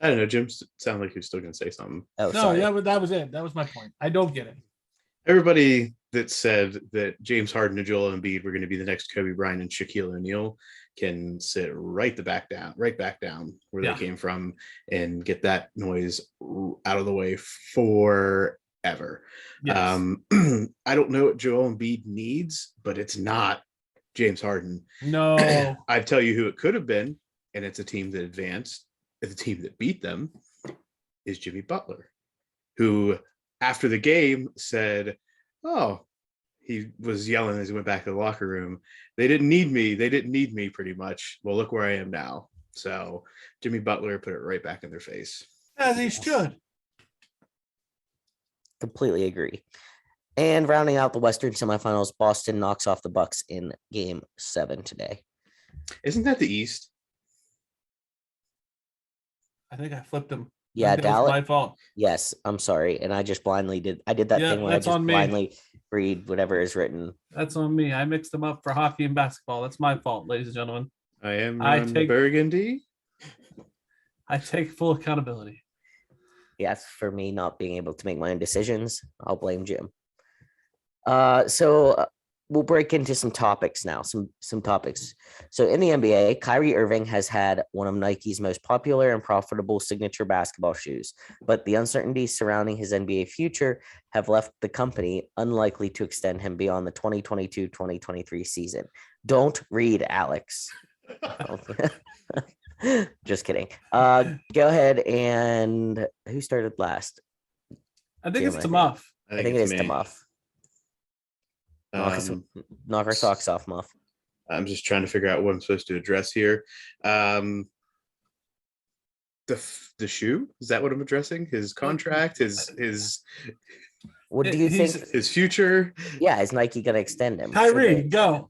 I don't know. Jim sounded like he was still going to say something. Oh, no, sorry. that was it. That was my point. I don't get it. Everybody that said that James Harden and Joel Embiid were going to be the next Kobe Bryant and Shaquille O'Neal can sit right back down where they came from and get that noise out of the way forever. Yes. I don't know what Joel Embiid needs, but it's not James Harden. No. I'd tell you who it could have been, and it's a team that advanced. It's a team that beat them, is Jimmy Butler, who after the game said, oh, he was yelling as he went back to the locker room. They didn't need me pretty much. Well, look where I am now. So Jimmy Butler put it right back in their face. As he should. Completely agree. And rounding out the Western semifinals, Boston knocks off the Bucks in game 7 today. Isn't that the East? I think I flipped him. Yeah, that was my fault. Yes, I'm sorry. And I just blindly did that Yeah, thing where I that's just on me. blindly read whatever is written. That's on me. I mixed them up for hockey and basketball. That's my fault, ladies and gentlemen. I take Burgundy. I take full accountability. Yes, for me not being able to make my own decisions. I'll blame Jim. So we'll break into some topics now, some topics. So in the NBA, Kyrie Irving has had one of Nike's most popular and profitable signature basketball shoes, but the uncertainties surrounding his NBA future have left the company unlikely to extend him beyond the 2022-2023 season. Don't read, Alex. Just kidding. Go ahead, and who started last? I think Jim, it's to Muff. I think it is to Muff. Knock our socks off, Muff. I'm just trying to figure out what I'm supposed to address here. The shoe, is that what I'm addressing? His contract, his What do you think? His future? Yeah, is Nike gonna extend him? Kyrie, go.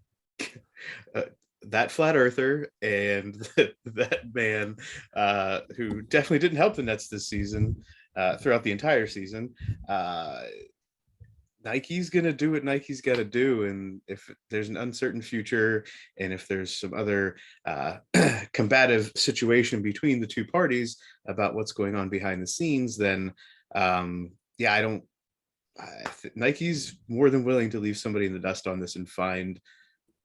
That flat earther and that man who definitely didn't help the Nets this season, throughout the entire season. Nike's going to do what Nike's got to do. And if there's an uncertain future and if there's some other combative situation between the two parties about what's going on behind the scenes, then I Nike's more than willing to leave somebody in the dust on this and find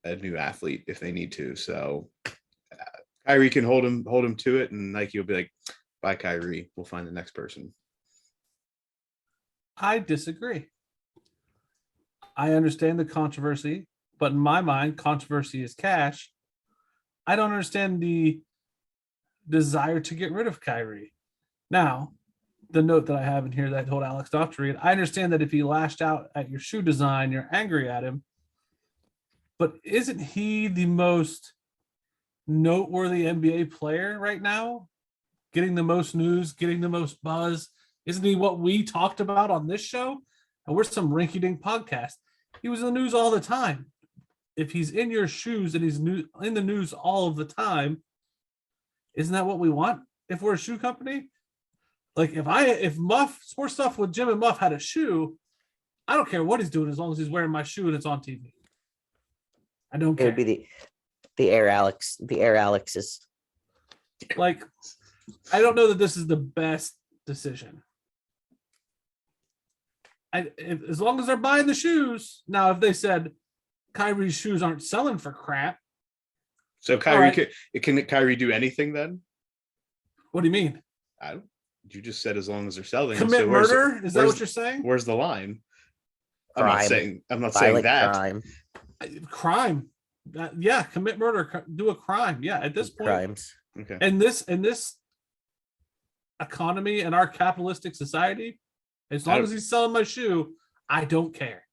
a new athlete if they need to. So Kyrie can hold him to it, and Nike will be like, "Bye, Kyrie. We'll find the next person." I disagree. I understand the controversy, but in my mind, controversy is cash. I don't understand the desire to get rid of Kyrie. Now, the note that I have in here that I told Alex not to read, I understand that if he lashed out at your shoe design, you're angry at him. But isn't he the most noteworthy NBA player right now? Getting the most news, getting the most buzz. Isn't he what we talked about on this show? And we're some rinky-dink podcast. He was in the news all the time. If he's in your shoes and he's in the news all of the time, isn't that what we want if we're a shoe company? Like if Muff Sports Stuff with Jim and Muff had a shoe, I don't care what he's doing as long as he's wearing my shoe and it's on TV. I don't care. It would be the Air Alexes. Like, I don't know that this is the best decision. As long as they're buying the shoes. Now, if they said Kyrie's shoes aren't selling for crap. So Kyrie, can Kyrie do anything then? What do you mean? You just said as long as they're selling. Commit murder? Is that what you're saying? Where's the line? Crime. I'm not saying that. Crime. Yeah, commit murder. Do a crime. Yeah, at this point. Crimes. Okay. And this economy and our capitalistic society, as long as he's selling my shoe, I don't care.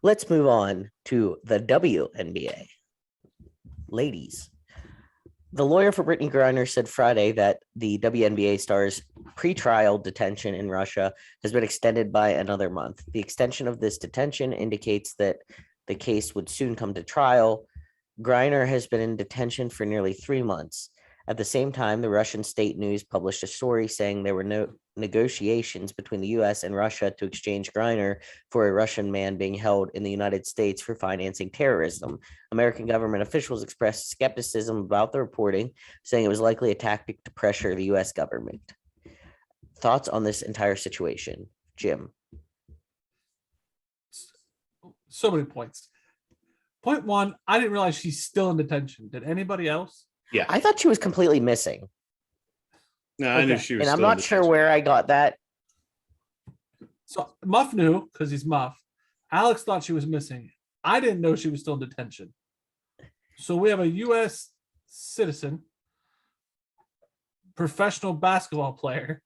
Let's move on to the WNBA. Ladies. The lawyer for Brittany Griner said Friday that the WNBA star's pretrial detention in Russia has been extended by another month. The extension of this detention indicates that the case would soon come to trial. Griner has been in detention for nearly 3 months. At the same time, the Russian state news published a story saying there were no negotiations between the U.S. and Russia to exchange Griner for a Russian man being held in the United States for financing terrorism. American government officials expressed skepticism about the reporting, saying it was likely a tactic to pressure the U.S. government. Thoughts on this entire situation, Jim? So many points. Point one, I didn't realize she's still in detention. Did anybody else? Yeah. I thought she was completely missing. No, I knew she was. And I'm not sure where I got that. So Muff knew because he's Muff. Alex thought she was missing. I didn't know she was still in detention. So we have a U.S. citizen, professional basketball player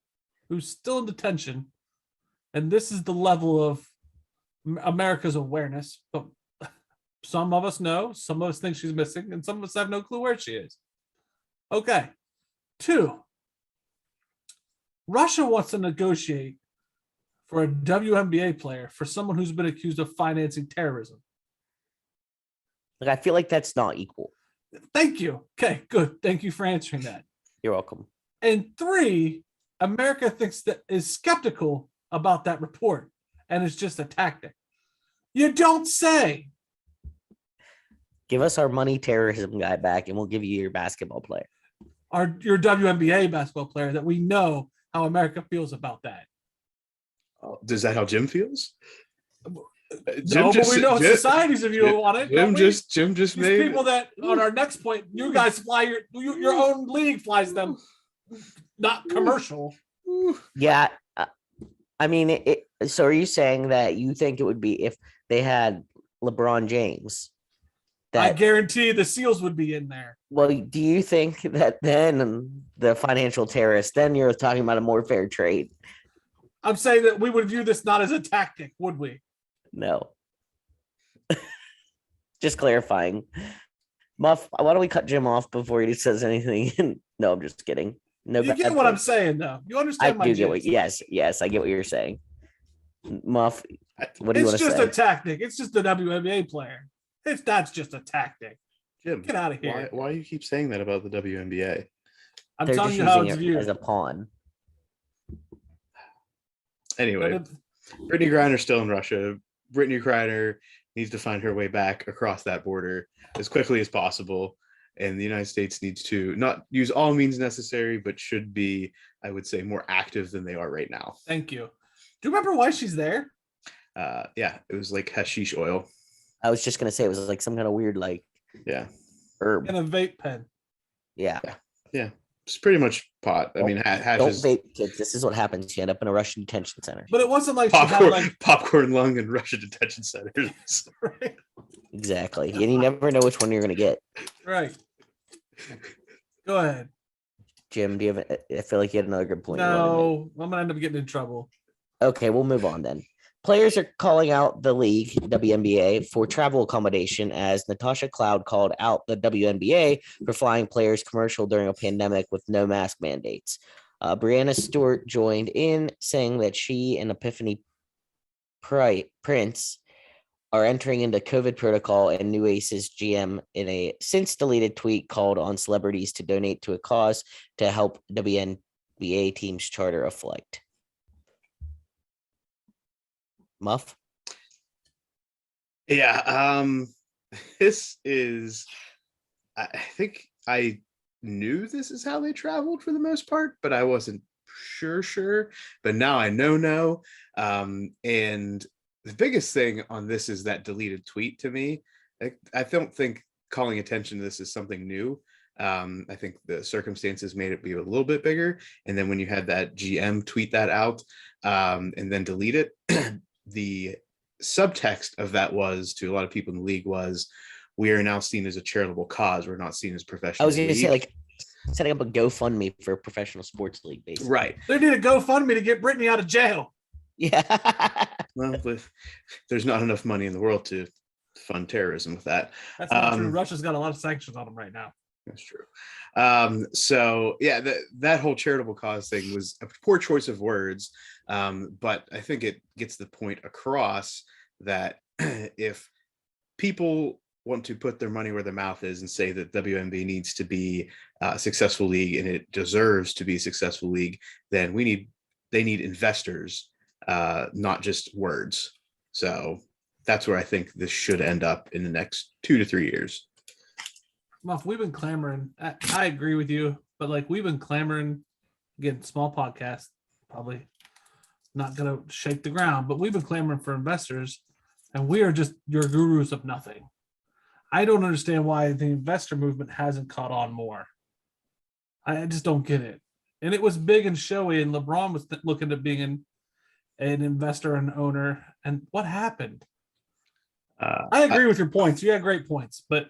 who's still in detention. And this is the level of America's awareness. But some of us know, some of us think she's missing, and some of us have no clue where she is. Okay. 2, Russia wants to negotiate for a WNBA player for someone who's been accused of financing terrorism. Like, I feel like that's not equal. Thank you. Okay, good. Thank you for answering that. You're welcome. And 3, America is skeptical about that report, and it's just a tactic. You don't say. Give us our money terrorism guy back, and we'll give you your basketball player. Your WNBA basketball player that we know how America feels about that. Is that how Jim feels? But we know society's if you want it. Jim just made people that on our next point. You guys fly your own league flies them, not commercial. Yeah, I mean, so are you saying that you think it would be if they had LeBron James? I guarantee the SEALs would be in there. Well, do you think that then the financial terrorists, then you're talking about a more fair trade? I'm saying that we would view this not as a tactic, would we? No. Just clarifying. Muff, why don't we cut Jim off before he says anything? No, I'm just kidding. No, you get what I'm saying, though. You understand my gist. Yes, I get what you're saying. Muff, what do you want to say? It's just a tactic. It's just a WNBA player. If that's just a tactic, Jim, get out of here. Why do you keep saying that about the WNBA? I'm They're telling just you how using it's it viewed. as a pawn. Anyway, Brittany Griner's still in Russia. Brittany Griner needs to find her way back across that border as quickly as possible. And the United States needs to not use all means necessary, but should be, I would say, more active than they are right now. Thank you. Do you remember why she's there? Yeah, it was like hashish oil. I was just gonna say it was like some kind of weird like Yeah, herb. In a vape pen. Yeah. yeah, it's pretty much pot. I mean, hash Don't is vape, kids. This is what happens. You end up in a Russian detention center. But it wasn't like she had like popcorn lung and Russian detention centers. right. Exactly. And you never know which one you're gonna get. Right. Go ahead. Jim, do you have? I feel like you had another good point. you wanted to make. No, I'm gonna end up getting in trouble. Okay, we'll move on then. Players are calling out the league, WNBA, for travel accommodation as Natasha Cloud called out the WNBA for flying players commercial during a pandemic with no mask mandates. Brianna Stewart joined in, saying that she and Epiphany Prince are entering into COVID protocol, and New Aces GM in a since deleted tweet called on celebrities to donate to a cause to help WNBA teams charter a flight. Muff? Yeah, this is. I think I knew this is how they traveled for the most part, but I wasn't sure. But now I know. And the biggest thing on this is that deleted tweet to me. I don't think calling attention to this is something new. I think the circumstances made it be a little bit bigger. And then when you had that GM tweet that out and then delete it, the subtext of that was to a lot of people in the league was, we are now seen as a charitable cause. We're not seen as professional. I was going to say, like, setting up a GoFundMe for a professional sports league, basically. Right. They need a GoFundMe to get Brittany out of jail. Yeah. Well, there's not enough money in the world to fund terrorism with that. That's not true. Russia's got a lot of sanctions on them right now. That's true. So yeah, that whole charitable cause thing was a poor choice of words. But I think it gets the point across that if people want to put their money where their mouth is and say that WNBA needs to be a successful league and it deserves to be a successful league, then they need investors, not just words. So that's where I think this should end up in the next 2 to 3 years. Muff, we've been clamoring. I agree with you, but like we've been clamoring. Again, small podcast, probably not gonna shake the ground, but we've been clamoring for investors, and we are just your gurus of nothing. I don't understand why the investor movement hasn't caught on more. I just don't get it. And it was big and showy, and LeBron was looking at being an investor and owner. And what happened? I agree with your points. You had great points, but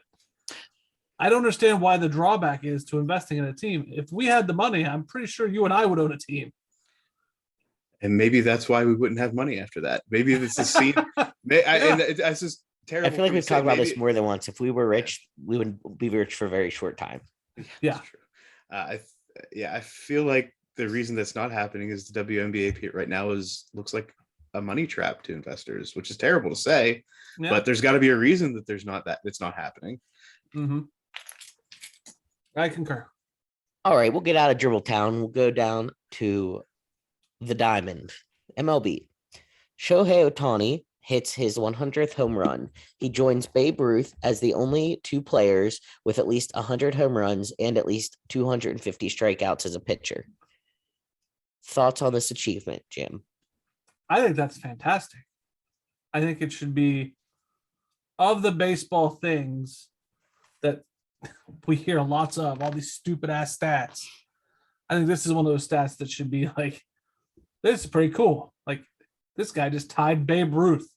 I don't understand why the drawback is to investing in a team. If we had the money, I'm pretty sure you and I would own a team. And maybe that's why we wouldn't have money after that. Maybe it's a scene. And it's just terrible. I feel like we've talked about this more than once. If we were rich, we would be rich for a very short time. Yeah. I feel like the reason that's not happening is the WNBA right now looks like a money trap to investors, which is terrible to say, but there's got to be a reason that it's not happening. Mm-hmm. I concur. All right, we'll get out of Dribble Town. We'll go down to the Diamond, MLB. Shohei Ohtani hits his 100th home run. He joins Babe Ruth as the only two players with at least 100 home runs and at least 250 strikeouts as a pitcher. Thoughts on this achievement, Jim? I think that's fantastic. I think it should be, of the baseball things that we hear lots of, all these stupid ass stats, I think this is one of those stats that should be like, this is pretty cool. Like, this guy just tied Babe Ruth.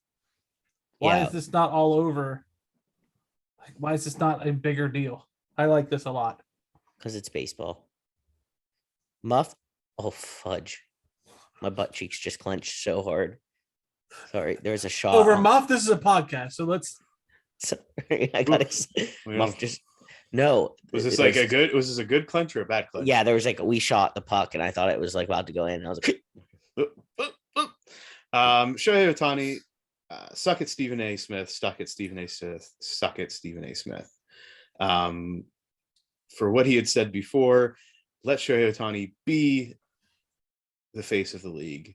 Why is this not all over? Like, why is this not a bigger deal? I like this a lot. Because it's baseball. Muff? Oh, fudge. My butt cheeks just clenched so hard. Sorry, there's a shot. Over Muff, this is a podcast, so let's... Sorry, I got to... Muff just... No. Was this a good clinch or a bad clinch? Yeah, there was like we shot the puck and I thought it was like about to go in. And I was like, Shohei Ohtani, suck it, Stephen A. Smith, stuck it, Stephen A. Smith, suck it, Stephen A. Smith. For what he had said before, let Shohei Ohtani be the face of the league.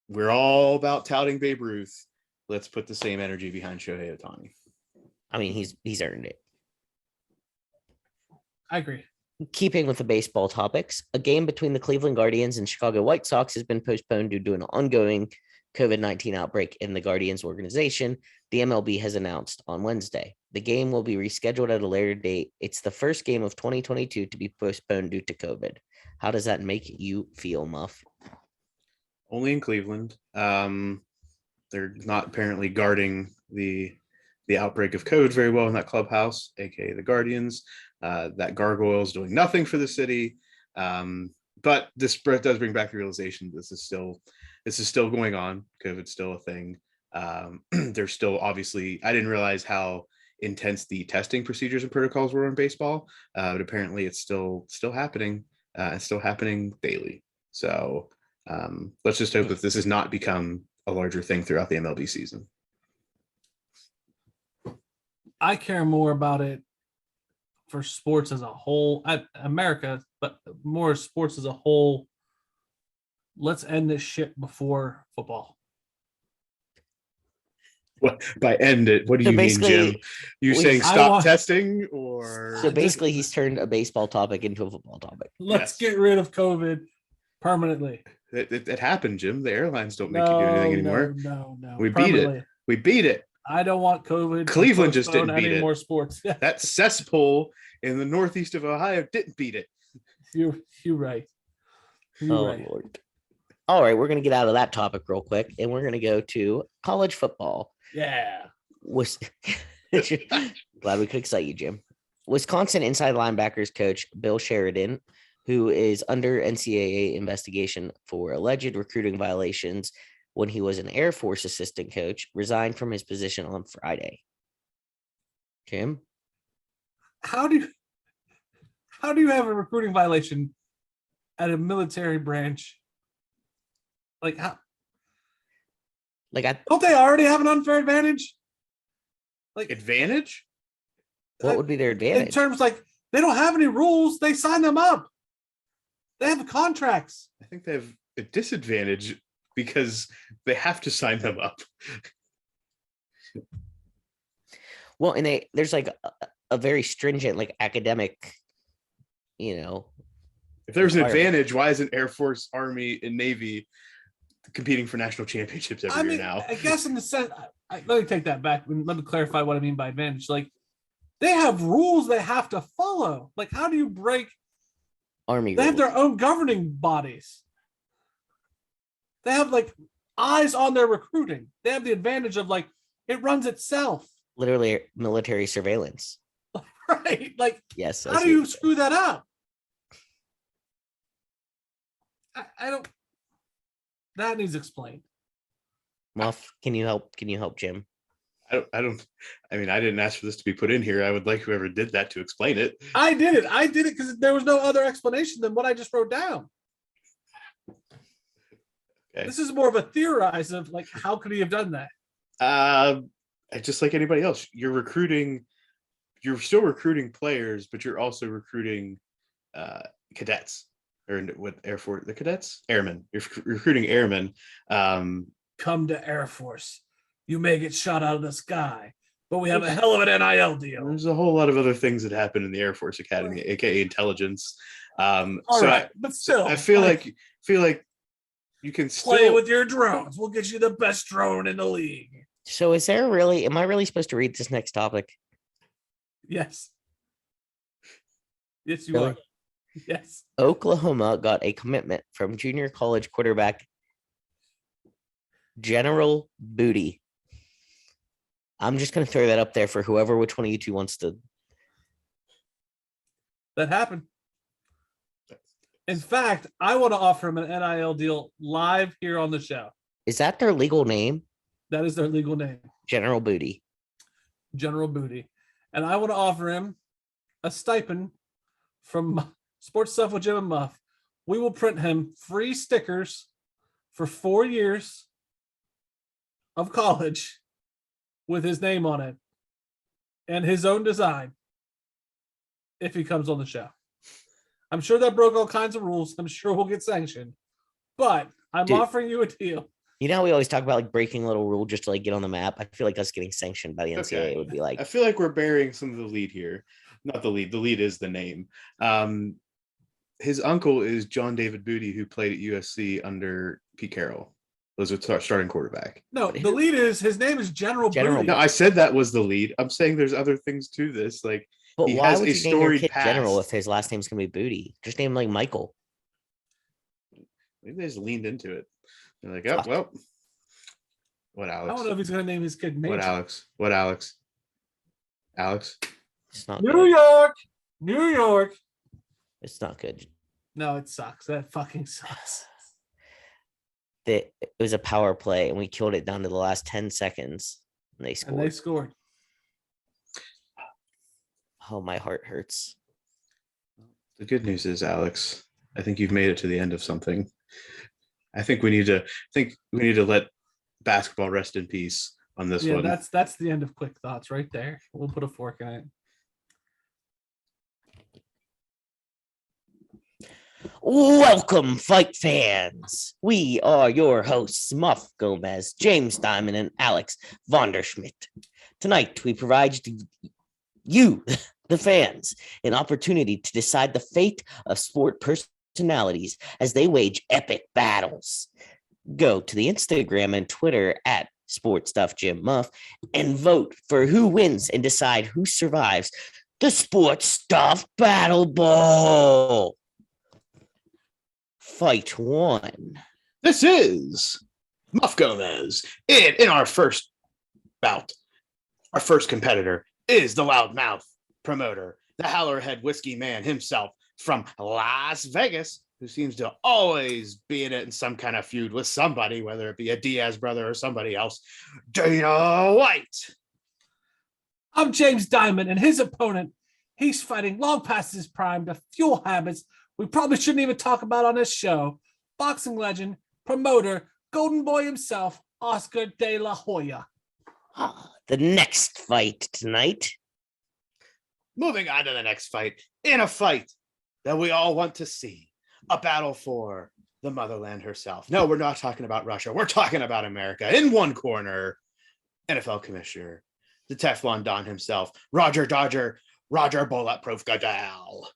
We're all about touting Babe Ruth. Let's put the same energy behind Shohei Ohtani. I mean, he's earned it. I agree. Keeping with the baseball topics, a game between the Cleveland Guardians and Chicago White Sox has been postponed due to an ongoing COVID-19 outbreak in the Guardians organization, the MLB has announced on Wednesday. The game will be rescheduled at a later date. It's the first game of 2022 to be postponed due to COVID. How does that make you feel, Muff? Only in Cleveland. They're not apparently guarding the outbreak of COVID very well in that clubhouse, aka the Guardians. That gargoyle is doing nothing for the city. But this does bring back the realization this is still going on. COVID's still a thing. There's still obviously, I didn't realize how intense the testing procedures and protocols were in baseball, but apparently it's still happening. It's still happening daily. So let's just hope that this has not become a larger thing throughout the MLB season. I care more about it for sports as a whole, America, but more sports as a whole. Let's end this shit before football. What by end it? What do So you mean, basically, Jim? You saying I stop want- testing, or So basically, he's turned a baseball topic into a football topic. Let's Yes. get rid of COVID permanently. it happened, Jim? The airlines don't make you do anything anymore. No. We beat it. Permanently. We beat it. I don't want COVID. to Cleveland just postpone didn't beat any it. more sports. Yeah, That cesspool in the northeast of Ohio didn't beat it. you're right. You're Oh, right. Lord. All right, we're going to get out of that topic real quick, and we're going to go to college football. Yeah. Glad we could excite you, Jim. Wisconsin inside linebackers coach Bill Sheridan, who is under NCAA investigation for alleged recruiting violations when he was an Air Force assistant coach, resigned from his position on Friday. Jim? How do you have a recruiting violation at a military branch? Like how don't they already have an unfair advantage? Like Advantage? What would be their in advantage? terms like they don't have any rules, they sign them up. They have contracts. I think they have a disadvantage because they have to sign them up. Well, and there's like a very stringent like academic, If there's an advantage, why isn't Air Force, Army, and Navy competing for national championships every year now? I guess in the sense, let me take that back. Let me clarify what I mean by advantage. Like they have rules they have to follow. Like how do you break? Army They have rules. their own governing bodies. They have like eyes on their recruiting. They have the advantage of like it runs itself, Literally military surveillance. right? Like Yes. I how see do you what you're screw that up? I don't. That needs explained. saying. Muff, can you help? Can you help Jim? I mean, I didn't ask for this to be put in here. I would like whoever did that to explain it. I did it because there was no other explanation than what I just wrote down. Okay. This is more of a theorize of like how could he have done that? Just like anybody else, you're still recruiting players, but you're also recruiting cadets, or what Air Force, the cadets, airmen. You're recruiting airmen. Come to Air Force. You may get shot out of the sky, but we have a hell of an NIL deal. There's a whole lot of other things that happen in the Air Force Academy, aka intelligence. All So right, but still, I feel like you can play still with your drones. We'll get you the best drone in the league. So am I really supposed to read this next topic? Yes. Yes, you Really? are. Yes. Oklahoma got a commitment from junior college quarterback General Booty. I'm just going to throw that up there for which one of you two wants to. That happened. In fact, I want to offer him an NIL deal live here on the show. Is that their legal name? That is their legal name, General Booty. General Booty. And I want to offer him a stipend from Sports Stuff with Jim and Muff. We will print him free stickers for 4 years of college with his name on it and his own design if he comes on the show. I'm sure that broke all kinds of rules. I'm sure we'll get sanctioned, but I'm Dude. offering you a deal. You know how we always talk about like breaking a little rule just to like get on the map? I feel like us getting sanctioned by the NCAA Okay. would be like, I feel like we're burying some of the lead here. not the lead. The lead is the name. His uncle is John David Booty, who played at USC under Pete Carroll. Was a starting quarterback. No, the lead is his name is General Booty. No, I said that was the lead. I'm saying there's other things to this. Like, But he why has would a you name your storied kid past. General if his last name's gonna be Booty? Just name him like Michael. Maybe they just leaned into it. They're like, Fuck. oh well. What, I Alex? don't know if he's going to name his kid Major. What, Alex? What, Alex? Alex? It's not New good. York. New York. It's not good. No, it sucks. That fucking sucks. It was a power play, and we killed it down to the last 10 seconds, and they scored. And they scored. Oh, my heart hurts. The good news is, Alex, I think you've made it to the end of something. I think we need to let basketball rest in peace on this one. That's the end of quick thoughts right there. We'll put a fork in it. Welcome, fight fans. We are your hosts, Muff Gomez, James Diamond, and Alex Vonderschmidt. Tonight, we provide you, the fans, an opportunity to decide the fate of sport personalities as they wage epic battles. Go to the Instagram and Twitter at SportStuffJimMuff and vote for who wins and decide who survives the Sports Stuff Battle Bowl. Fight one. This is Muff Gomez. And in our first bout, our first competitor is the loudmouth promoter, the Howlerhead whiskey man himself from Las Vegas, who seems to always be in some kind of feud with somebody, whether it be a Diaz brother or somebody else, Dana White. I'm James Diamond, and his opponent, he's fighting long past his prime to fuel habits we probably shouldn't even talk about on this show. Boxing legend, promoter, golden boy himself, Oscar De La Hoya. The next fight tonight. Moving on to the next fight, in a fight that we all want to see, a battle for the motherland herself. No, we're not talking about Russia. We're talking about America. In one corner, NFL commissioner, the Teflon Don himself, Roger Bulletproof Goodell.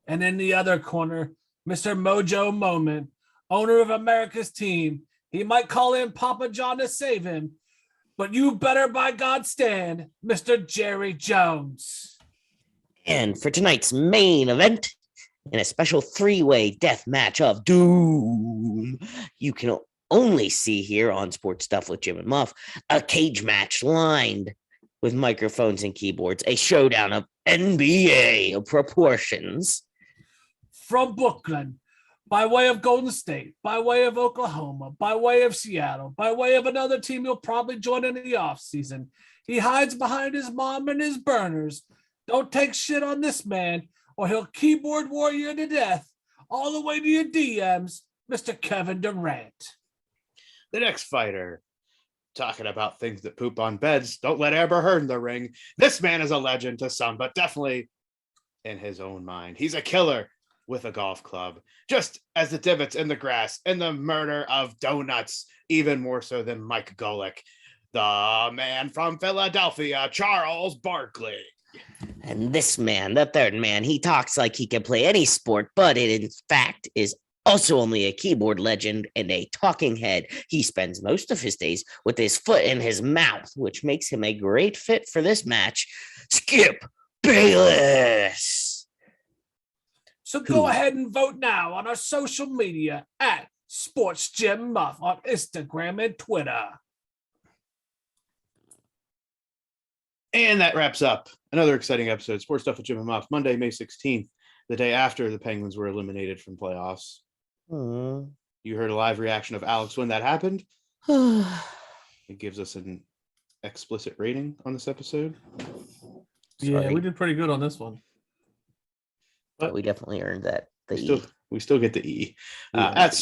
And in the other corner, Mr. Mojo Moment, owner of America's team. He might call in Papa John to save him, but you better by God stand, Mr. Jerry Jones. And for tonight's main event, in a special three-way death match of doom, you can only see here on Sports Stuff with Jim and Muff, a cage match lined with microphones and keyboards, a showdown of NBA proportions. From Brooklyn, by way of Golden State, by way of Oklahoma, by way of Seattle, by way of another team you'll probably join in the offseason. He hides behind his mom and his burners. Don't take shit on this man, or he'll keyboard warrior to death all the way to your DMs, Mr. Kevin Durant. The next fighter, talking about things that poop on beds. Don't let Amber Heard in the ring. This man is a legend to some, but definitely in his own mind. He's a killer with a golf club, just as the divots in the grass and the murder of donuts, even more so than Mike Golick, the man from Philadelphia, Charles Barkley. And this man, the third man, he talks like he can play any sport, but it in fact is also only a keyboard legend and a talking head. He spends most of his days with his foot in his mouth, which makes him a great fit for this match. Skip Bayless. So go ahead and vote now on our social media at Sports Gym Muff on Instagram and Twitter. And that wraps up another exciting episode, Sports Stuff with Jim and Muff, Monday, May 16th, the day after the Penguins were eliminated from playoffs. You heard a live reaction of Alex when that happened. It gives us an explicit rating on this episode. Yeah, we did pretty good on this one. But we definitely earned that. We still get the E. At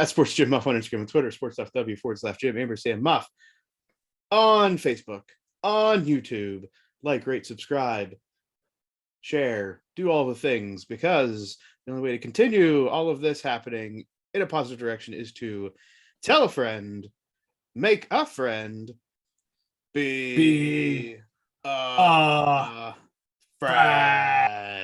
Sports Gym Muff on Instagram and Twitter, SportsStuffW/Jim Ampersand Muff on Facebook, on YouTube. Like, rate, subscribe, share, do all the things, because the only way to continue all of this happening in a positive direction is to tell a friend, make a friend, be Brad.